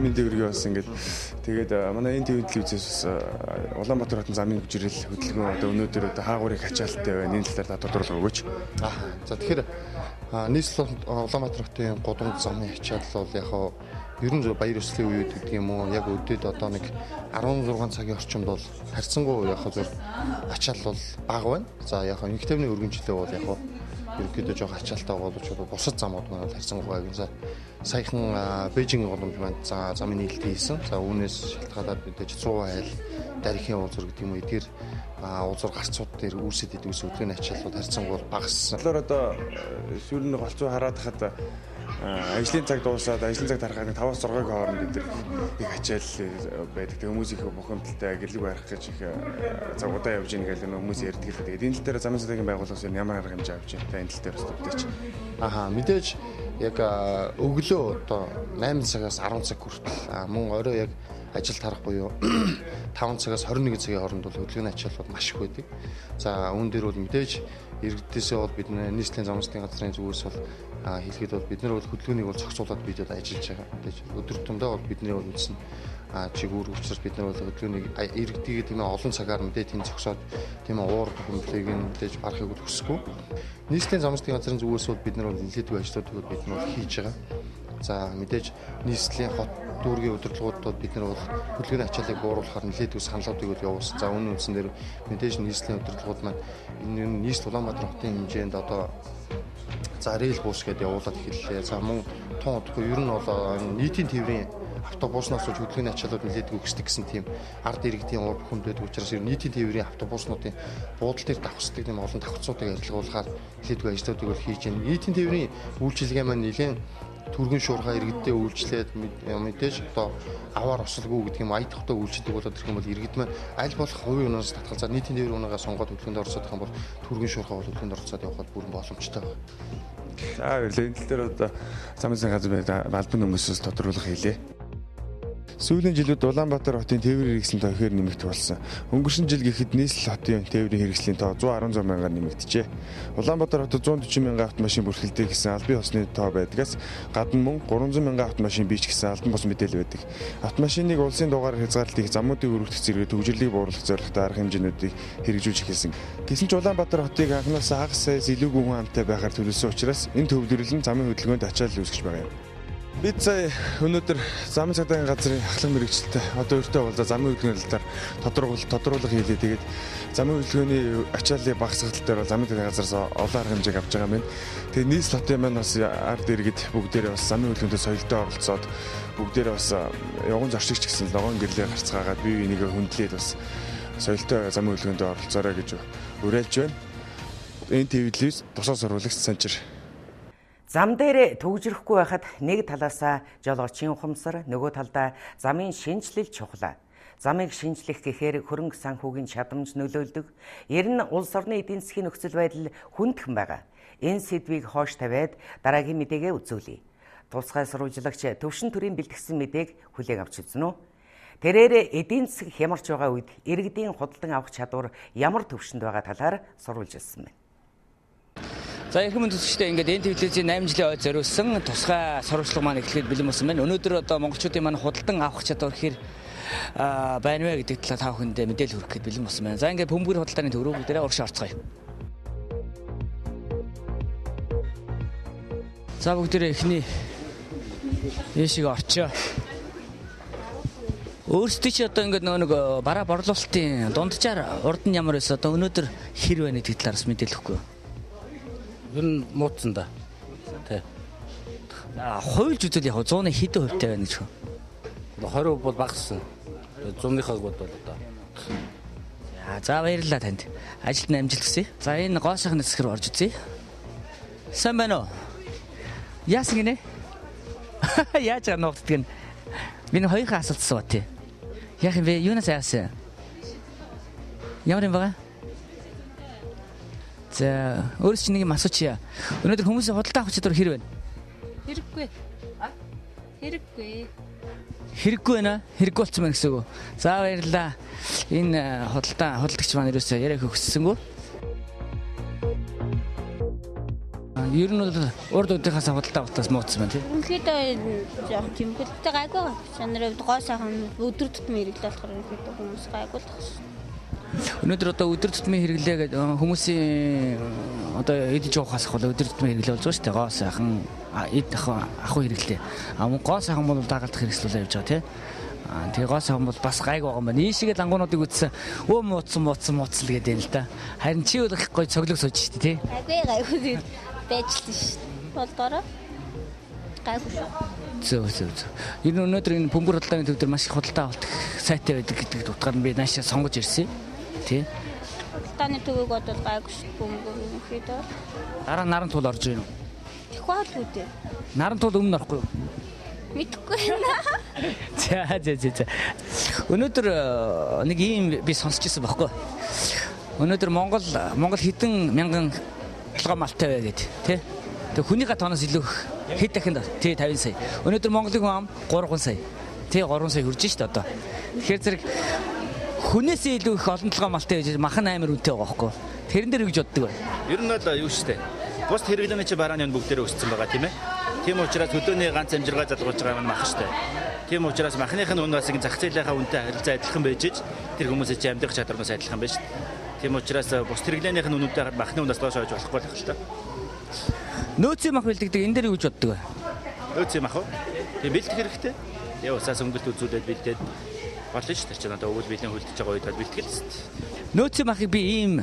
мэндийг хүргэе бас ингээд тэгээд манай энэ телевизээс Улаанбаатар хотын замын хүчирэл хөтөлбөр одоо өнөөдөр одоо хаагуурыг хачаалттай байна. Энэ талаар та тодорхойлгоо өгөөч. За тэгэхээр нийслэл Улаанбаатар хотын гудамж замын хачаал бол яг ер нь баяр ёслолын үед гэдэг юм уу яг өдөрт одоо нэг 16 цагийн орчимд бол харьцангуй яг зөв ачаал бол бага байна. За яг нэгтгэвний өргөнчлөө бол яг ерөнхийдөө жоох ачаалтай боловч бусад замууд маань харьцангуй бага. За саяхан Бээжингийн гудамж маань за замын нийлэлт хийсэн. За үүнээс шалтгаалаад мэдээж 100 айл дарихын уулзур гэдэг юм уу эдгээр уулзур гарцууд дээр үүсэт идэг ус өдгөөний ачааллууд харьцангуй багассан. Тэгэхээр одоо сүүлийн голцоо хараад хахад ажлын цаг дуусаад ажлын цаг тарахад 5-6 хооронд эдгээр их ачаал байдаг. Хүмүүс их бухимдалтай гэрлэг барих гэж их цаг удаа явж ийн гэдэг хүмүүс ярьдаг л. Тэгээд энэ тал дээр замын цэгийн байгууллагаас ямар арга хэмжээ авч байна? Энэ тал дээр бас төвлөж. Мэдээж яг өглөө одоо 8 цагаас 10 цаг хүртэл мөн орой яг ажил тарах буюу 5 цагаас 21 цагийн хооронд бол хөдөлгөөний ачааллууд маш их байдаг. За үүн дээр бол мэдээж иргэдээсээ бол бид нийслэлийн замын газрын зүгээс бол хэлэхэд бол бид нар бол хөдөлгөөнийг бол зохицуулаад бидэд ажиллаж байгаа. Мэдээж өдөр тутамдаа бол бидний бол үндсэн чигээр учраас бид нар бол хөдөлгөөнийг иргэдийгээ тийм олон цагаар мэдээ тийм зогсоод тийм уур бухимдлыг мэдээж барахыг хүсэхгүй. Нийслэлийн замын газрын зүгээс бол бид нар бол нэлээдгүй ажлуудыг бид нар хийж байгаа. За мэдээж нийслэлийн хот дүүргийн удирдлагуудад бид нар бол хөдөлгөөний ачааллыг бууруулахаар нэлээдгүй саналуудыг явуулсан. За үүний үндсэн дээр мэдээж нийслэлийн удирдлагууд маань энэ нийслэл Улаанбаатар хотын хэмжээнд одоо за рейл бус гэдээ явуулаад эхэллээ. За мөн тун удахгүй ер нь бол нийтийн тээврийн автобуснаас хөдөлгөөний ачааллууд нэлээдгүй өсдөг гэсэн тийм ард иргэдийн уур бухимд байдаг учраас ер нь нийтийн тээврийн автобуснуудын буудал дээр давхцдаг тийм олон давхцуудыг ажиллуулахаар нэлээдгүй ажлуудыг бол хийж байна. Нийтийн тээврийн үйлчилгээ маань нэлээд түргэн шуурхай иргэдээ үйлчлээд мэдээж одоо аваар осолгүй гэдэг юм ая тогтоо үйлчилдэг болоод ирэх юм бол иргэд маань аль болох хувийн унаас татгал за нийтийн тээврийн унаагаа сонгоод хөдөлгөөнд оролцох юм бол түргэн шуурхай бол хөдөлгөөнд оролцоод явахад бүрэн боломжтой байна. За энэ тал дээр одоо замын газар албан хүмүүсээс тодорхойлох хийлээ. Сүүлийн жилүүд Улаанбаатар хотын тээврийн хэрэгслийн тоо ихээр нэмэгдэх болсон. Өнгөрсөн жил гэхэд нийслэл хотын тээврийн хэрэгслийн тоо 116 мянгаар нэмэгдэжээ. Улаанбаатар хотод 140 мянган автомашин бүрхэлдэг гэсэн албан ёсны тоо байдгаас гадна мөн 300 мянган автомашин бич гэсэн албан бус мэдээлэл байдаг. Автомашиныг улсын дугаараар хязгаарлалт их замуудыг өргөх зэрэг төвжирлийг бууруулах зорилготой арга хэмжээнүүдийг хэрэгжүүлж эхэлсэн. Гэсэн ч Улаанбаатар хотыг анхнаас хагас сайз илүүгүй хүн амтай байхаар төлөвлөсөн учраас энэ төвлөрөл нь замын хөдөлгөөнд ачаалал үүсгэж байгаа юм. Бид сая өнөөдөр замын цагдаагийн газрын ахлах мэрэгчлэлтэй одоо өөртөө бол замын хөдөлгөөний тодорхойлолт хийлээ. Тэгээд замын хөдөлгөөний ачааллыг багасгах тал дээр замын цагдаагийн газраас олон арга хэмжээг авч байгаа юм. Тэгээд нийслэл хотын маань бас ард иргэд бүгдээрээ бас замын хөдөлгөөндөө соёлтой оролцоод бүгдээрээ бас явган зорчигч гэсэн логон гэрлээ гарцгаагаад бие бинийгээ хүндлээд бас соёлтой замын хөдөлгөөндөө оролцоорой гэж уриалж байна. Энэ телевизээс тусаа сурвалжлагч Санчир. Зам дээр төгжрөхгүй байхад нэг талаасаа жолоочийн ухамсар, нөгөө талдаа замын шинжилэл чухал. Замыг шинжлэх гэхээр хөрөнгө санхүүгийн чадамж нөлөөлдөг. Ер нь улс орны эдийн засгийн нөхцөл байдал хүндхэн байгаа. Энэ сэдвийг хоош тавиад дараагийн мэдээгээ үзүүлье. Тусгай сурвалжлагч төвшин төрийн бэлтгэсэн мэдээг хүлээн авч үзнэ үү? Тэрээр эдийн засаг хямарч байгаа үед иргэдийн худалдан авах чадвар ямар төвшөнд байгаа талаар сурвалжилсан байна. За эрхэм үзэгчдээ ингээд энэ телевизийн 8 жилийн ойд зориулсан тусгай сурвалжлага маань эхлэхэд бэлэн болсон байна. Өнөөдөр одоо монголчуудын маань худалдан авах чадвар ихээр байна вэ гэдэг талаар та бүхэнд мэдээлэл хүргэхэд бэлэн болсон байна. За ингээд бөмбөр худалдааны төв рүү бүгдээрээ урагшаа орцгоё. За бүгдээрээ эхний ээшиг орчоо. Өөрсдөө чи одоо ингээд нэг бараа борлуулалтын дунджаар урд нь ямар байсан одоо өнөөдөр хэр байна гэдэг талаараас мэдээлэл өгөхгүй. Ер нь муудсан да. Тэ. Хуйлж үзэл яг 100-ны хэдэн хувьтай байна гэж хөө. 20% бол багассан. 100-ийнхаа гол бол одоо. За баярлалаа танд. Ажилд нь амжилт хүсье. За энэ гоошийн хэсэг рүү орж үзье. Сайн байна уу? Яасан гинэ? Яаж нуугддаг нь? Миний хоёрын асуулт асуув тий. Яг юм бэ? Юунаас яасан? Ямар юм байгаа? За өөрөөс чинь нэг юм асуучихъя. Өнөөдөр хүмүүсийн худалдаа авах чадвар хэр байна? Хэрэггүй. Хэрэггүй. Хэрэггүй байна. Хэрэггүй болсон байна гэсэн үг. За баярлалаа. Энэ худалдагч маань ерөөсөө яриаг өгсөнгөө. Ер нь бол урд үеийнхээс худалдаа авалтаас муудсан байна тий. Үнэхээр жоохон тийм хөлтэй гайгүй. Чанарын хувьд гоо сайхан өдөр тутмын хэрэглээ болохоор үнэхээр хүмүүс гайгүй л байна. Өнөөдөр одоо өдөр тутмын хэрэглээ гэдэг хүмүүсийн одоо эдэж явахаас хол өдөр тутмын хэрэглээ болж байгаа шүү дээ. Гоо сайхан эд ахуй хэрэглээ. Мөн гоо сайхан бол дагалдах хэрэгслүүлээ явж байгаа тий. Тэгээ гоо сайхан бол бас гайг байгаа юм байна. Ийшээгээ лангуунуудыг үтсэн өө мууцсан гэдэг юм л да. Харин чи бол их гоё цоглог сууж шүү дээ тий. Гайгүй байжлаа шүү. Болдороо гайгүй шүү. Зөв. Ер нь өнөөдөр энэ бөмбөр худалдааны төв дээр маш их худалдаа авалт сайтай байдаг гэдэг утгаар нь би наашаа сонгож ирсэн. Тий. Худалдааны төвийг бодвол гайгүй шүү. Бөмбөр үнэхээр. Дараа наран туул орж ийн үү? Тэгэхгүй л үү. Наран туул өмнө орохгүй юу? Мэдхгүй байна. За. Өнөөдөр нэг ийм би сонсч ирсэн байхгүй. Өнөөдөр Монгол хэдэн мянган толгой малтай вэ гэд тий. Тэг хүнийхээ тооноос илүү хэд дахин тий 50 сая. Өнөөдөр Монголын хүн ам 3 сая. Тий 3 сая хүрж штэ одоо. Тэгэхээр зэрэг хүнээсээ илүү их олон толгой малтай гэж махан амар үнэтэй байгаа байхгүй. Тэрэн дээр гэж боддог бай. Ер нь бол юу штэ. Бус хэрэглээний чи барааны нь бүгдээрээ өссөн байгаа тийм ээ. Тийм учраас хөдөөний ганц амжиргаа залгуулж байгаа юм мах штэ. Тийм учраас махных нь үн бас зах зээлийнхаа үнэтэй харилцаа адилхан байж тэр хүмүүсийн чи амьдрах чадвараас адилхан байна штэ. Тийм учраас бус хэрэглээнийх нь үнэтэй хад махны үнээс доош ойж болохгүй л байна л та. Нөөцийн мах бэлдэгдэг энэ дээр юу гэж боддог вэ? Нөөцийн мах уу? Тийм бэлдэх хэрэгтэй. Яа усаас өнгөлт үзүүлээд бэлдээд болно ш. Тэр чинь одоо өвөл биелийн хөлдөж байгаа үед бэлтгэл шүү дээ. Нөөцийн махыг би ийм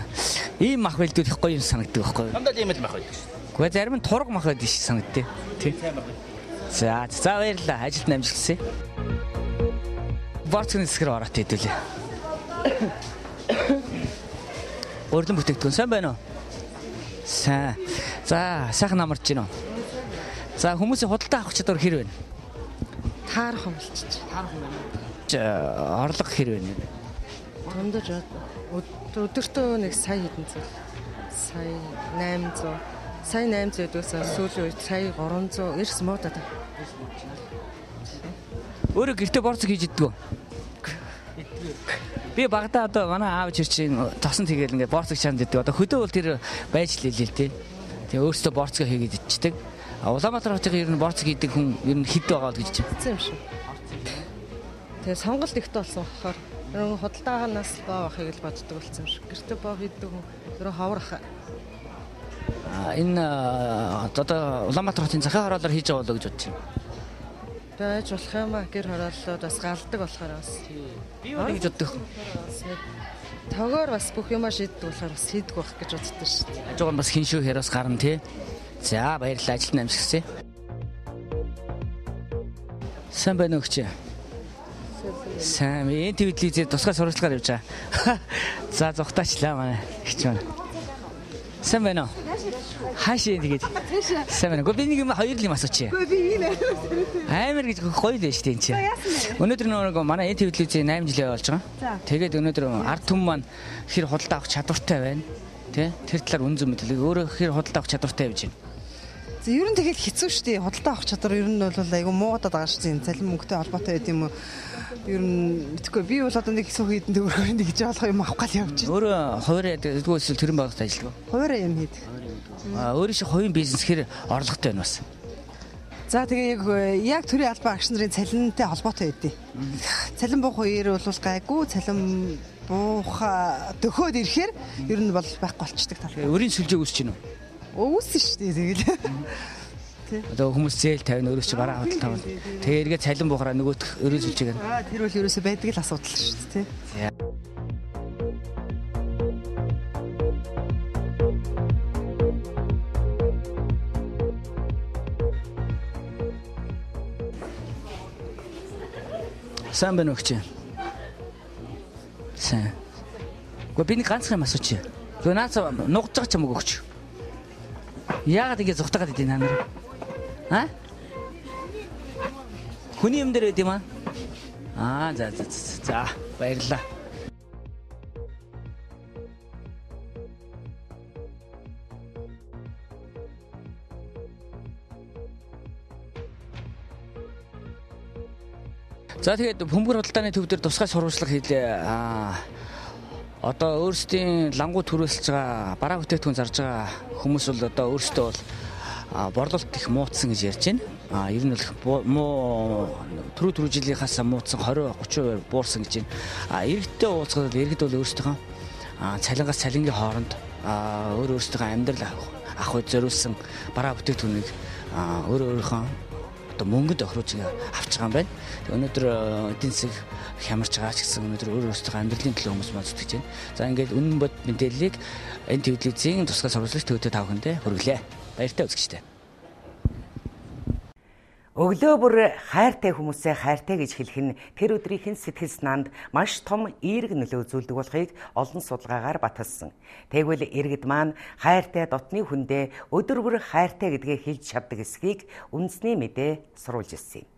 мах бэлдүүлэх гоё юм санагддаг байхгүй юу? Дандаа ийм л мах байдаг шүү. Гэхдээ зарим нь турга мах байдаг шиг санагдтыг. Тий. За баярлалаа. Ажилд амжилт хүсье. Борцны хэсгээр ороод хэдүүлээ. Урдан бүтээгдэхүүн сайн байна уу? Сайн. За, сайхан амарч гинөө. За, хүмүүсийн худалдаа авах чадвар хэр вэ? Таарах юм болчих. Орлого хэр вэ? Дундаж өдөртөө нэг сая хэдэн зүйл. Сая 800. Сая 800 өдөөс сүүлийн үед сая 300 эрс муудаад. Өөрөө гэртээ борцог хийж иддэг үү? Би багада одоо манай аав чирчин тосон тэгэл ингээд борцог чанд иддэг. Одоо хөдөө бол тэр байж л илээ тий. Тэгээ өөрөөсөө борцгоо хийгээд идчихдэг. Улаанбаатар хотын ер нь борцог хийдэг хүн ер нь хэд байгаа л гэж бодсон юм шиг. Тэгээ сонголт ихтэй болсон болохоор ер нь худалдаагаас боо авахыг л боддог болсон юм шиг. Гэртээ боо хийдэг хүн ер нь ховрох. Энэ одоо Улаанбаатар хотын захын хороолоор хийж байгаа болоо гэж бодож байна. Байж болох юм аа гэр хорооллоод бас галдаг болохоор бас. Би юу гэж боддог. Тогоор бас бүх юмаа шийддэг болохоор бас хийдэг байх гэж боддог шүү дээ. Ажиг нь бас хиншүү хэраас гарна тий. За баярлалаа ажилд амжилт хүсье. Сайн байна уу чи? Сайн энэ телевизээр тусгай сурвалжлагаар явж байгаа. За зогтаачлаа манай гिच байна. Сайн байна уу? Хаашаа тэгээд. Сайн байна. Гэхдээ би нэг юм хоёр л юм асуучих. Би энэ амар гэж гоё л байж тээ чи. Өнөөдөр нэг манай энэ телевизээ 8 жилээ болж байгаа. Тэгээд өнөөдөр ард түмэн маань хэр худалдаа авах чадвартай байна. Тэ? Тэр талаар үн зөв мэдлэг өөрөө хэр худалдаа авах чадвартай байж байна. За ер нь тэгэл хэцүү шүү дээ. Худалдаа авах чадвар ер нь бол айгүй муугаад байгаа шүү дээ. Цалин мөнгөтэй холбоотой байд юм уу? Ер нь мэдгүй би бол одоо нэг хэсэг хийдэн төгрөгөөр нэг гэж болох юм авах гал явж байна. Өөрөө хуваарь дэгдгүү эсвэл төрийн байгууллагт ажилладаг. Хуваарь юм хийдэг. Өөрөө шиг хувийн бизнес хэр орлоготой байна бас. За тэгээ яг төрийн албан агш нарын цалинтай холбоотой байдیں۔ Цалин буух үеэр бол гайгүй, цалин буух дөхөөд ирэхээр ер нь бол байхгүй болчдөг тал. Өрийн сүлжээг үүсэж гинөө. Үүссэн шүү дээ тэгэл. Одоо хүмүүс зээл тавина өөрөө чи бараа худал тавна. Тэгээ эргээ цалин буухаараа нөгөөх өрийн сүлжээг нь. Тэр бол ерөөсөө байдаг л асуудал шүү дээ, тий. Сайн байна уу чи? Сайн. Гэхдээ би нэг ганцхан юм асуучих. Гэхдээ наацаа нугаж байгаа ч юм уу өгч. Яагаад ингэ зүхтагаад идэв наа? А? Хүний юм дээр байд юм аа? За баярлалаа. За тэгээд бөмбөр худалдааны төв дээр тусгай сурвалжлага хийлээ. Одоо өөрсдийн лангуу төрүүлж байгаа бараа бүтээгдэхүүн зарж байгаа хүмүүс бол одоо өөрсдөө бол борлуулалт их муудсан гэж ярьж байна. Ер нь бол муу түрүү жилийнхаас муудсан 20-30% буурсан гэж байна. Иргэдтэй уулзгаад иргэд бол өөрсдийнхөө цалингаас цалингийн хооронд өөрсдийнхөө амьдрал авах зориулсан бараа бүтээгдэхүүнийг өөрийнхөө одоо мөнгөд охируулж авч байгаа юм байна. Өнөөдөр эдийн засаг хямарч байгаа ч гэсэн өнөөдөр өөрсдийнхөө амьдралын төлөө хүмүүс моддож байна. За ингээд үнэн бод мэдээллийг энэ телевизийн тусгай сурвалжлагч төвтэй тавхандаа хүргэлээ. Баяртай үзэгчтэй. Өглөө бүр хайртай хүмүүсээ хайртай гэж хэлэх нь тэр өдрийн сэтгэл санаанд маш том эерэг нөлөө үзүүлдэг болохыг олон судалгаагаар баталсан. Тэгвэл иргэд маань хайртай дотны хүндээ өдөр бүр хайртай гэдгээ хэлж чаддаг эсхийг үндэсний мэдээ сурвалж ирсэн юм.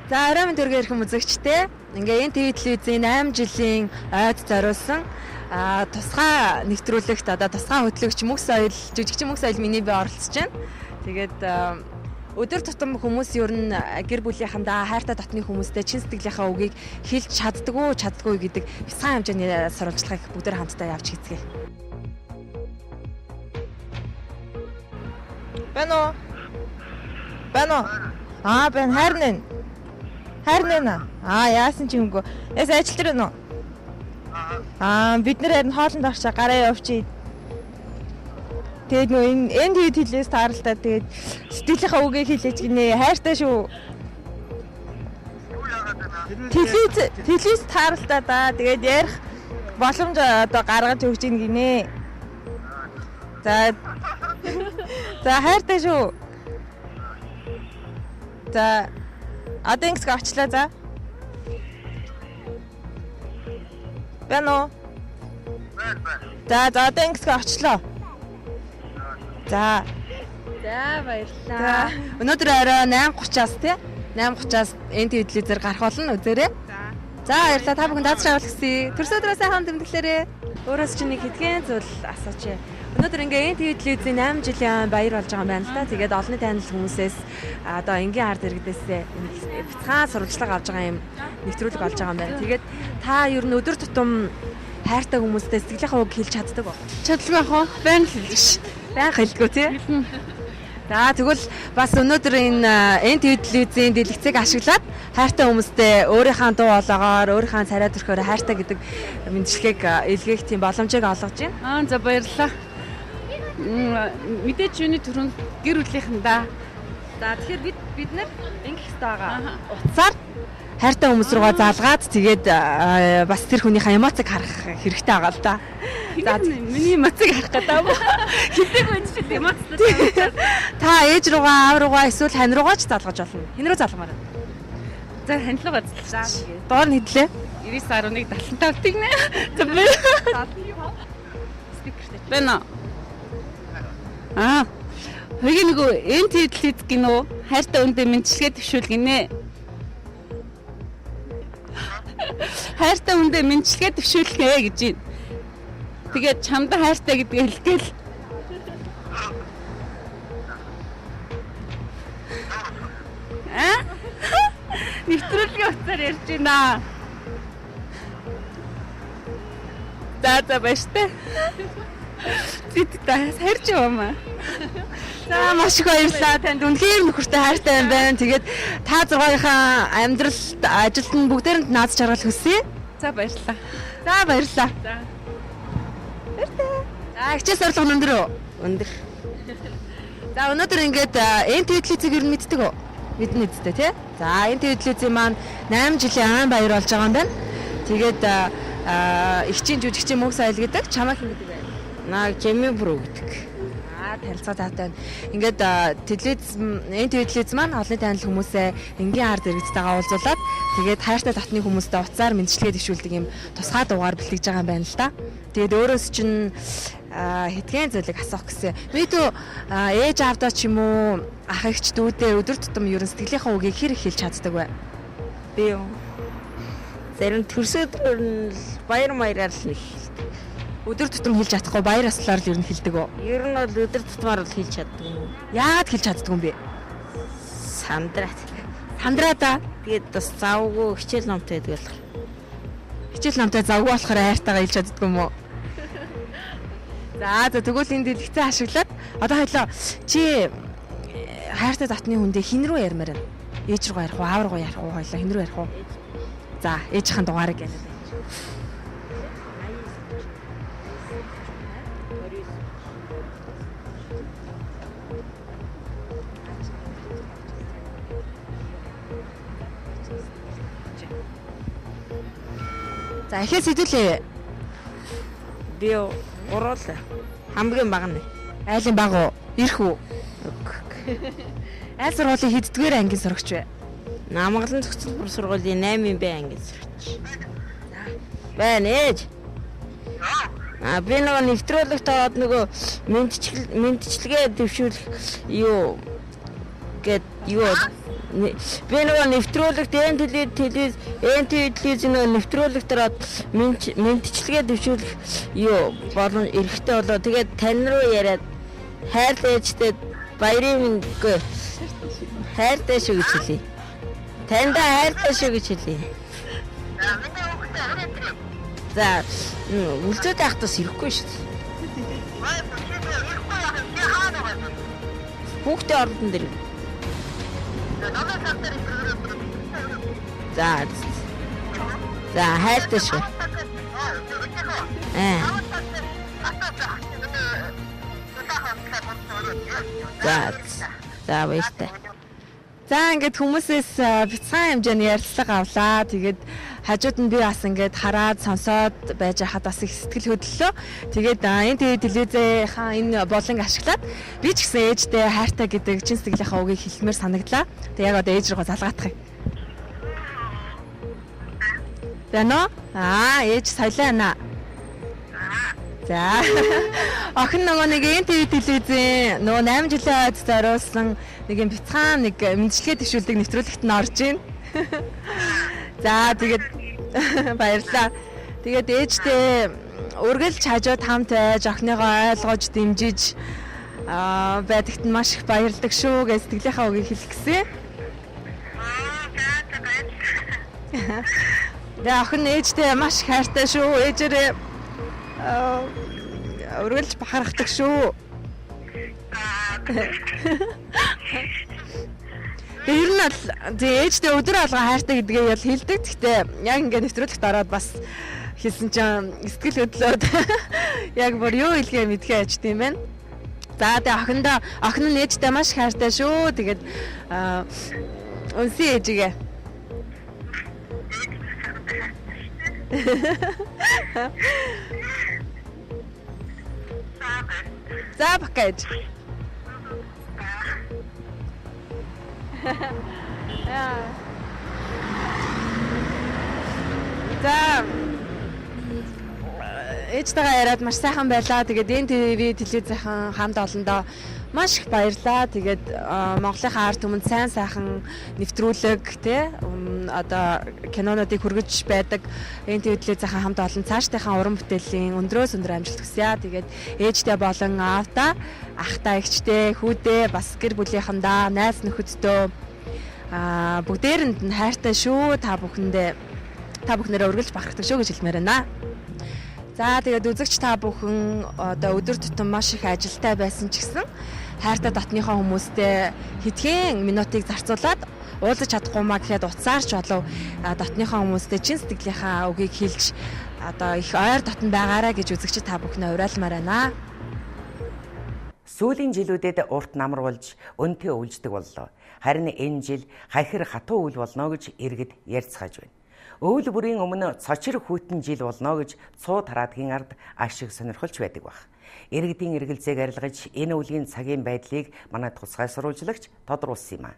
За оройн төргийн эрхэм үзэгчтэй ингээ энэ телевизийн 8 жилийн ойд зориулсан тусгай нэвтрүүлэгт одоо тусгай хөтлөгч Мөх соёл жүжигчин Мөх соёл миний бие оролцож байна. Тэгээд өдөр тутам хүмүүс ер нь гэр бүлийнхандаа хайртай дотны хүмүүстэй чин сэтгэлийнхаа үгийг хэлж чаддгүй гэдэг бяцхан хэмжээний сурвалжлагыг бүгдээр хамтдаа явж хийцгээе. Бано. Бэн хайрнаа. Яасан ч юмгүй. Яс ажил дээр нөө. Бид нэр харин хоолнд орчоо гараа явчих. Тэгээд нөө энэ телевиз тааралтай тэгээд сэтгэлийнхаа үгийг хэлээч гинэ. Хайртай шүү. Телевиз тааралтай да. Тэгээд ярих боломж одоо гаргаж өгч ийн гинэ. За хайртай шүү. За одоо ингэс очлаа за. Бано. За одоо ингэс очлоо. За баярлалаа. Өнөөдөр орой 8:30-аас тий 8:30-аас энэ телевизээр гарах болно үзээрэй. За баярлалаа. Та бүхэн даацш авах гэсэн. Төрс өдрөө сайхан тэмдэглээрэй. Өөрөөс чинь нэг хэдхэн зүйл асууч. Өнөөдөр ингээ энэ телевизийн 8 жилийн баяр болж байгаа юм байна л да. Тэгээд олонний танил хүмүүсээс одоо энгийн ард иргэдээс бяцхан сурвалжлага авж байгаа юм нэвтрүүлэг болж байгаа юм байна. Тэгээд та ер нь өдөр тутам хайртай хүмүүстэй сэтгэлийнхаа үг хэлж чаддаг уу? Чадлагүй ах уу? Баян хэлдэг ш. Баян хэлдэггүй тий. За тэгвэл бас өнөөдөр энэ телевизийн дэлгэцийг ашиглаад хайртай хүмүүстэй өөрийнхөө дуу хоолойгоор өөрийнхөө царай төрхөөр хайртай гэдэг мэдлэгийг илгээх тийм боломжийг олгож байна. За баярлалаа. Мэдээж юуны төрөнд гэр бүлийнхэндээ. За тэгэхээр бид нар ингэх хэрэгтэй байгаа. Утсаар хайртай хүмүүс руугаа заалгаад тэгээд бас тэр хүнийхээ эмоцыг харах хэрэгтэй байгаа л да. За миний эмоцыг харах гэдэг юм. Хитээгүй юм шиг эмоцтой. Та ээж руугаа, аав руугаа эсвэл хань руугаа ч заалгаж болно. Хэн рүү заалгамаар вэ? За хань руугаа заалгаж. Доор нь хэдлээ? 99.75 тэгнэ. За би. Спикертэй. Бэна. Хоёрын нөгөө энэ телевиз гинөө хайртай үндэ мэдчилгээ төвшүүл гинэ. Хайртай үндэ мэдчилгээ төвшүүлэхээ гэж байна. Тэгээд чамда хайртай гэдгээ хэлгээл. Нэвтрүүлгийн утсаар ярьж байна. За баяртай. Зиттэй хайрч яваа. За маш их баярлалаа. Танд үнэхээр нөхөртэй хайртай юм байна. Тэгээд та 6-ийнхаа амьдралд ажилд нь бүгдээрэнд наад жаргал хүсье. За баярлалаа. За баярлалаа. Баяртай. За хичээл зорилго өндөр үү? Өндөр. За өнөөдөр ингээд энэ телевизийг ер нь мэддэг үү? Мэднэ үстэй тий. За энэ телевизийн маань 8 жилийн баяр болж байгаа юм байна. Тэгээд ихчийн жүжигчин Мөх соёл гэдэг чамаа хэн гэдэг вэ? Жими Бру гэдэг. Танилцаа таатай байна. Ингээд энэ телевиз маань олонний танил хүмүүсээ энгийн ард иргэдтэйгээ уулзуулад тэгээд хайртай татны хүмүүстэй уцаар мэдчилгээ дэвшүүлдэг юм тусгай дугаар бэлтгэж байгаа юм байна л да. Тэгээд өөрөөс чинь хэдхэн зүйлийг асуух гэсэн. Мэдүү ээж аавдаа ч юм уу ах эгч дүүдээ өдөр тутам ерөн сэтгэлийнхаа үгийг хэр их хэлж чаддаг вэ? Би юу? Зарим төрсөдөр нь баяр маяраар л өдөр тутам хэлж чадахгүй баяр аслаар л ер нь хэлдэг үү? Ер нь бол өдөр тутмаар л хэлж чаддаг юм. Яагаад хэлж чаддаг юм бэ? Сандраа. Тэгээд бас завгүй хичээл номтой байдаг болохоор. Хичээл номтой завгүй болохоор хайртайгаа хэлж чаддаг юм уу? За тэгвэл энэ дэлгэцээ ашиглаад одоо хоёлоо чи хайртай дотны хүндээ хин рүү ярмаар байна. Ээж рүү ярих уу, аав руу ярих уу, хоёлоо хин рүү ярих уу? За ээжийнхэн дугаарыг гэнэ. За эхлээд сэдвүүлээ. Би уруул хамгийн бага нь. Айлын баг уу? Ирэх үү? Айл сургуулийн хэддгээр ангийн сурагч вэ? Намгалан зөвхөн бүр сургуулийн 8-ын бай ангийн сурагч. Байна ээж. Би нөгөө нэвтрүүлэгт ороод нөгөө мэдчилгээ дэвшүүлэх юу гэд юу би нөгөө нэвтрүүлэгт телевиз нөгөө нэвтрүүлэгт ороод мэдчилгээ дэвшүүлэх юу болон эрэхтэй болоо тэгээд тань руу яриад хайртай ээжтэй баярын мэндгүй хайртай шүү гэж хэлье. Танд хайртай шүү гэж хэлье. За үлзүүд ахтас ирэхгүй шүү дээ. Хүүхдээ ордон дээр. За хайртай шүү. За баяртай. За ингээд хүмүүсээс бяцхан хэмжээний ярилцлага авлаа. Тэгээд хажууд нь би бас ингээд хараад сонсоод байж хаад бас их сэтгэл хөдлөлөө. Тэгээд энэ телевизийнхаа энэ болонг ашиглаад би ч гэсэн ээжтэй хайртай гэдэг чин сэтгэлийнхаа үгийг хэлмээр санагдлаа. Тэгээд яг одоо ээж рүү залгаадах юм. Яно? Ээж соёлоо. За. Охин нөгөө нэг НТV телевизийн нөгөө 8 жилийн ойд зориулсан нэг юм бяцхан нэг мэдчилгээ дэвшүүлдэг нэвтрүүлэгт нь орж ийн. За тэгээд баярлалаа. Тэгээд ээжтэй үргэлж хажууд хамт байж охиныгоо ойлгож дэмжиж байдагт нь маш их баярладаг шүү гэж сэтгэлийнхаа үгийг хэлэх гэсэн. Тэгээд охин ээжтэй маш их хайртай шүү. Ээжээрээ үргэлж бахархдаг шүү. Ер нь л ээжтэй өдөр алга хайртай гэдгээ ял хэлдэг. Гэхдээ яг ингээд нэвтрүүлэгт ороод бас хэлсэн чинь сэтгэл хөдлөөд яг бүр юу хэлгээ мэдхээ ажт юм байна. За тэгээ охин нь ээжтэй маш хайртай шүү. Тэгээд үнсэн ээжигээ. За бакаж. За ээжтэйгээ яриад маш сайхан байлаа. Тэгээд НТV телевизийн хамт олондоо маш их баярлаа. Тэгээд Монголынхаа ард түмэнд сайхан нэвтрүүлэг тий одоо кинонуудыг хүргэж байдаг НТV телевизийн хамт олон цаашдынхаа уран бүтээлийн өндрөөс өндөр амжилт хүсье. Тэгээд ээжтэй болон аавда, ахтай, эгчтэй, хүүдээ, бас гэр бүлийнхэндээ, найз нөхөддөө бүгдээрэнд нь хайртай шүү. Та бүхнээрээ үргэлж бахархдаг шүү гэж хэлмээр байна. За тэгээд үзэгч та бүхэн одоо өдөр тутам маш их ажилтай байсан ч гэсэн хайртай дотныхоо хүмүүстэй хэдхэн минутыг зарцуулаад уулзаж чадахгүй маа гэхэд утсаар ч болов дотныхоо хүмүүстэй чин сэтгэлийнхаа үгийг хэлж одоо их ойр дотн байгаарай гэж үзэгч та бүхнээ уриалмаар байна. Сүүлийн жилүүдэд урт намруулж өнтөө үлждэг боллоо. Харин энэ жил хахир хатуу үйл болно гэж иргэд ярьцгааж байна. Өвөл бүрийн өмнө цочир хүйтэн жил болно гэж цуу тараадгийн ард ашиг сонирхолж байдаг баг. Иргэдийн эргэлзээг арилгаж энэ өвлийн цагийн байдлыг манай тусгай сурвалжлагч тодруулсан юм а.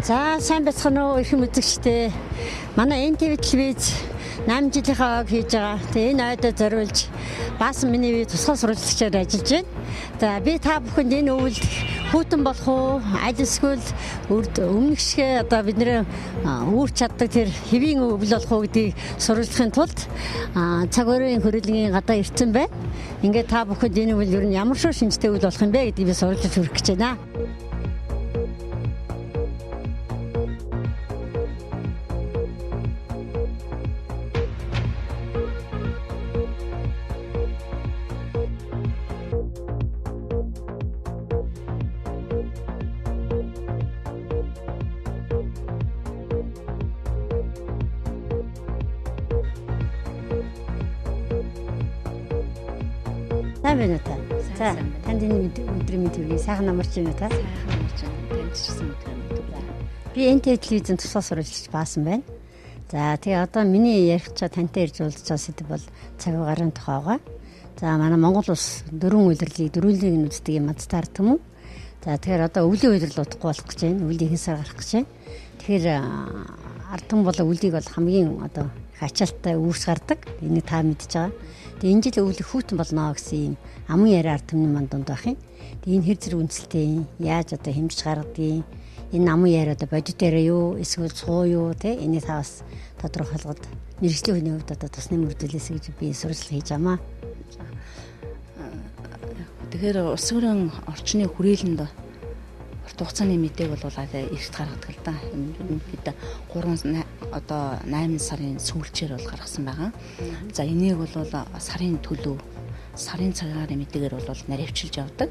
За сайн байцгаана уу их үзэгчтэй. Манай НТV телевиз 8 жилийнхаа хийж байгаа. Тэгээ энэ ойдоо зориулж баасан миний тусгай сурвалжлагчаар ажиллаж байна. За би та бүхэнд энэ өвөлд хүйтэн болох уу? Аль эсвэл өмнөх шиг одоо бид нэр үүрч чаддаг тэр хэвийн өвөл болох уу гэдгийг суралцахын тулд цаг уурын хүрээлэнгийн гадаа ирсэн байна. Ингээд та бүхэнд энэ үйл ер нь ямар шиг шинжтэй үйл болох юм бэ гэдгийг би суралцж хүргэх гэж байна. Байна та. За танд энэ өдрийн мэдрэмж сайхан намарч байна та. Сайхан намарч байна. Танд ч гэсэн өдрийн мэдрэмж. Би НТВ телевизэн тусгай сурвалжлж баасан байна. За тэгээ одоо миний ярих чаа тантай ирж уулзж байгаа сэдв бол цаг агарын тухайгаа. За манай Монгол улс дөрвөн үйлрэлийг дөрвөлийг нь үздэг юм азтаард юм уу? За тэгэхээр одоо өвлийн үйлрэл удахгүй болох гэж байна. Өвлийн хэн сар гарах гэж байна. Тэгэхээр ард түмэн болоо өвлийг бол хамгийн одоо ачаалттай үүс гардаг. Энийг та мэдж байгаа. Тэгээ энэ жил өвлөх хүүтэн болно гэсэн юм аман яриа ард түмний манд дунд байх юм. Тэгээ энэ хэр зэрэг үнэлтэй яаж одоо хэмжиж гаргадгийг энэ аман яриа одоо бодитээрээ юу эсвэл суу юу те энийг та бас тодорхойлгоод мэргэжлийн хүний хувьд одоо тусны мөрдөлөөс гэж би сурвалжлал хийж амаа. Тэгэхээр улсын хурлын орчны хүрээлэнд урт хугацааны мэдээг бол эрт гаргадаг л да. Бид 8 сарын сүүлчээр бол гаргасан байгаа. За энийг бол сарын төлөв, сарын цагаараа мэдээгээр бол наривчилж явдаг.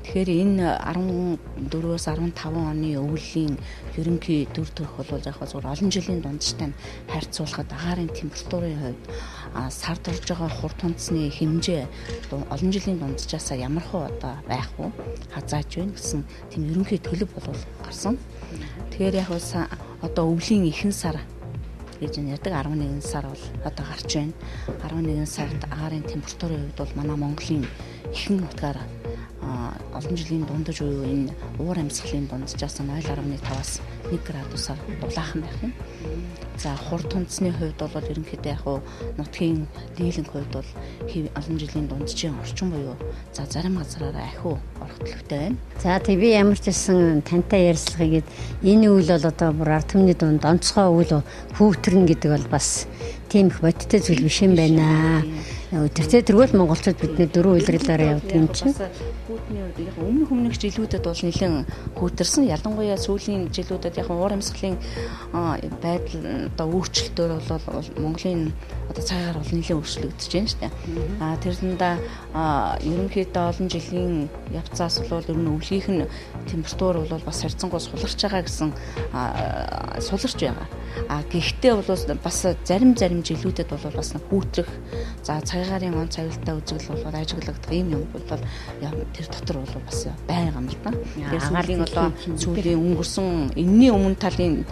Тэгэхээр энэ 14-өөс 15 оны өвлийн ерөнхий дүр төрх бол яг зөвхөн олон жилийн дундчтай харьцуулахад агаарын температурын хувьд сард орж байгаа хурд хүнсний хэмжээ олон жилийн дундчаасаа ямар хөө одоо байх вэ? Хазааж байна гэсэн тийм ерөнхий төлөв бол гарсан. Тэгэхээр яг одоо өвлийн ихэнх сар гэж ярьдаг 11 сар бол одоо гарч байна. 11 сард агаарын температурын хувьд бол манай Монголын ихэнх нутгаар олон жилийн дундаж буюу энэ уур амьсгалын дунджаас 0.5-аас 1 градусаар дулаахан байх юм. За хурд хүнсний хувьд бол ерөнхийдөө яг нутгийн дийлэнх хувьд бол олон жилийн дунджийн орчин буюу за зарим газараараа ахиу орох төлөвтэй байна. За тэг би ямар ч гэсэн тантай ярилцлагыг энэ үйл бол одоо бүр ард түмний дунд онцгой үйл хүүтрэн гэдэг бол бас тийм их бодиттой зүйл биш юм байна. Өдөртөө тэргүүл монголчууд бидний дөрвөн үйлрэлээр явдаг юм чинь. Хүүтний үед яг өмнөх жилүүдэд бол нэлээд хүүтэрсэн. Ялангуяа сүүлийн жилүүдэд яг уур амьсгалын байдал одоо өөрчлөлтөөр бол Монголын одоо цагаар бол нэлээд өөрчлөгдөж байна шүү дээ. Тэрэндээ ерөнхийдөө олон жилийн явцаас бол ер нь өвлийнх нь температур бол бас харьцангуй суларч байгаа гэсэн суларч байгаа. Гэхдээ бол бас зарим жилүүдэд бол бас хүүтрэх за цагаарын он цавилтаа үзэгдэл бол ажиглагдах юм бол тэр дотор бол бас байгаа юм л да. Тэгэхээр сүүлийн өнгөрсөн энэний өмнө талын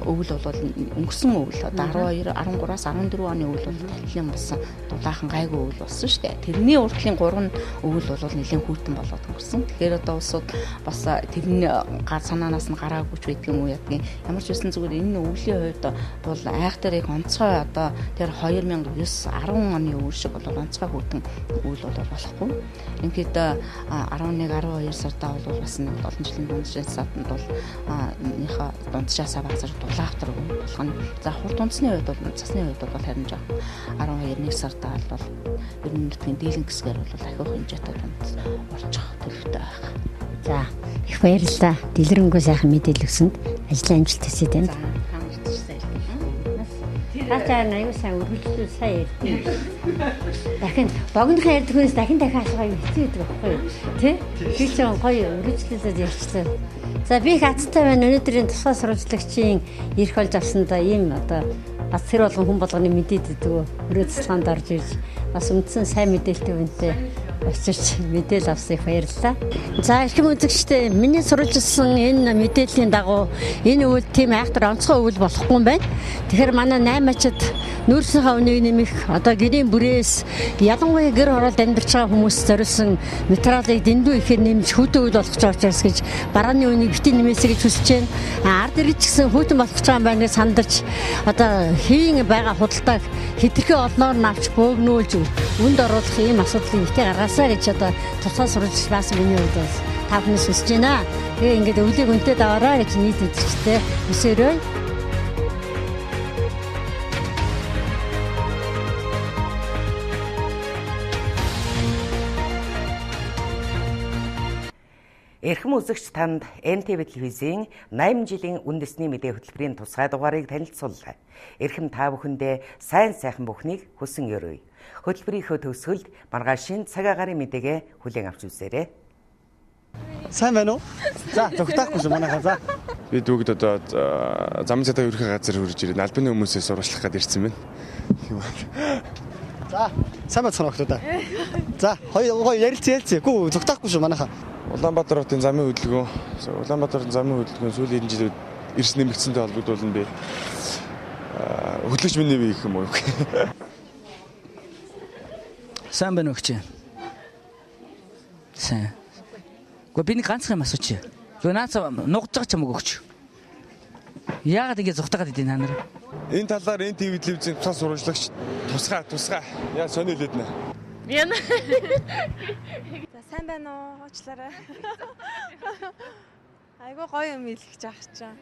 өвөл бол өнгөрсөн өвөл одоо 12, 13-аас 14 оны өвөл бол нэлээд болсон дулаахан гайгүй өвөл болсон шүү дээ. Тэрний урдлын 3 өвөл бол нэлээд хүүтэн болоод өнгөрсөн. Тэгэхээр одоо улсууд бас тэрний санаанаас нь гараагүй ч байдгийн уу ядгийн ямар ч байсан зүгээр энэ өвлийн хувьд бол айх дээр их онцгой одоо тэр 2009 10 оны өвөл шиг бол онцгой хүүтэн өвөл бол болохгүй. Ингээд 11 12 сартаа бол бас олон жилийн дунджаасаад нь бол нөхө дунджаасаа багцаар дулаахтар болох нь. За хурд унцны хувьд бол цасны хувьд бол харин жаа 12 1 сартаа бол ер нь нутгийн дийлэн хэсгээр бол ахиух хэмжээтэй орчих төлөвтэй байна. За их баярлалаа. Дэлгэрэнгүй сайхан мэдээлэл өгсөнд ажлын амжилт хүсье танд. Тачаа аюу сайн өргөлдөө сайн ярьдаг. Дахин богинохон ярьдаг хүнээс дахин асуугаа хэцүү байдаг байхгүй юу? Тэ? Би ч гоё өргөлдөлөд ярьчлаа. За би их азтай байна. Өнөөдрийн тусгай сурвалжлагчийн ирэх болж авсандаа ийм одоо бас тэр болгон хүн болгоны мэдээд өгдөг. Өрөө цэцлгаанд орж ирж бас үндсэн сайн мэдээлэлтэй үнэтэй очирч мэдээлэл авсан их баярлалаа. За эрхэм үзэгчдээ миний сурвалжилсан энэ мэдээллийн дагуу энэ үйл тийм айхтар онцгой үйл болохгүй юм байна. Тэгэхээр манай 8-ачид нүүрсийнхаа үнийг нэмэх одоо гэрийн бүрээс ялангуяа гэр хороолд амьдарч байгаа хүмүүс зориулсан материалыг дэндүү ихээр нэмж хүүтэн үйл болгож байгаа учраас гэж барааны үнийг битгий нэмээсэй гэж хүсэж байна. Ард ирж гисэн хүүтэн болох гэж байгаа юм байна гэж сандарч одоо хэвийн байгаа худалдааг хэтэрхий олноор навч бөөгнүүлж үнд оруулах ийм асуудлыг ихтэй гаргасаа гэж одоо тусгай сурвалжилж баасан миний хувьд бас та та бүхэн сонсож байна. Тэгээ ингээд өвлийг өнтэй даваараа гэж нийт үзэгчтэй өсөөрөө. Эрхэм үзэгч танд НТV телевизийн 80 жилийн үндэсний мэдээ хөтөлбөрийн тусгай дугаарыг танилцууллаа. Эрхэм та бүхэндээ сайн сайхан бүхнийг хүсэн өрөөе. Хөтөлбөрийнхөө төгсгөлд маргааш шинэ цаг агаарын мэдээгээ хүлээн авч үзээрэй. Сайн байна уу? За, зогтоохгүй шүү манайхаа. За. Би дүүгд одоо замын цатаа ерхий газар хурж ирээд албаны хүмүүсээс сурвалжлах гээд ирсэн байна. За, сайн бацхан охтоо. За, хоёр ярилцъя. Гүү зогтоохгүй шүү манайхаа. Улаанбаатар хотын замын хөдөлгөөн сүүлийн 90 жилүүд эрс нэмэгдсэнтэй холбогдуулна би. Хөтлөгч миний бий гэх юм уу? Сайн байна уу гэж. Сайн. Гэхдээ би нэг ганцхан юм асууч. Зүгээр наацаа нугаж байгаа ч юм уу өгч. Яагаад ингэ зүхтагаад идэв та нар? Энэ талаар НТV телевизийн тусгай сурвалжлагч тусгай. Яа сони хэлээд нэ. Яна. За сайн байна уу? Уучлаарай. Айгуу гоё юм хэлэх гэж ахчихаа.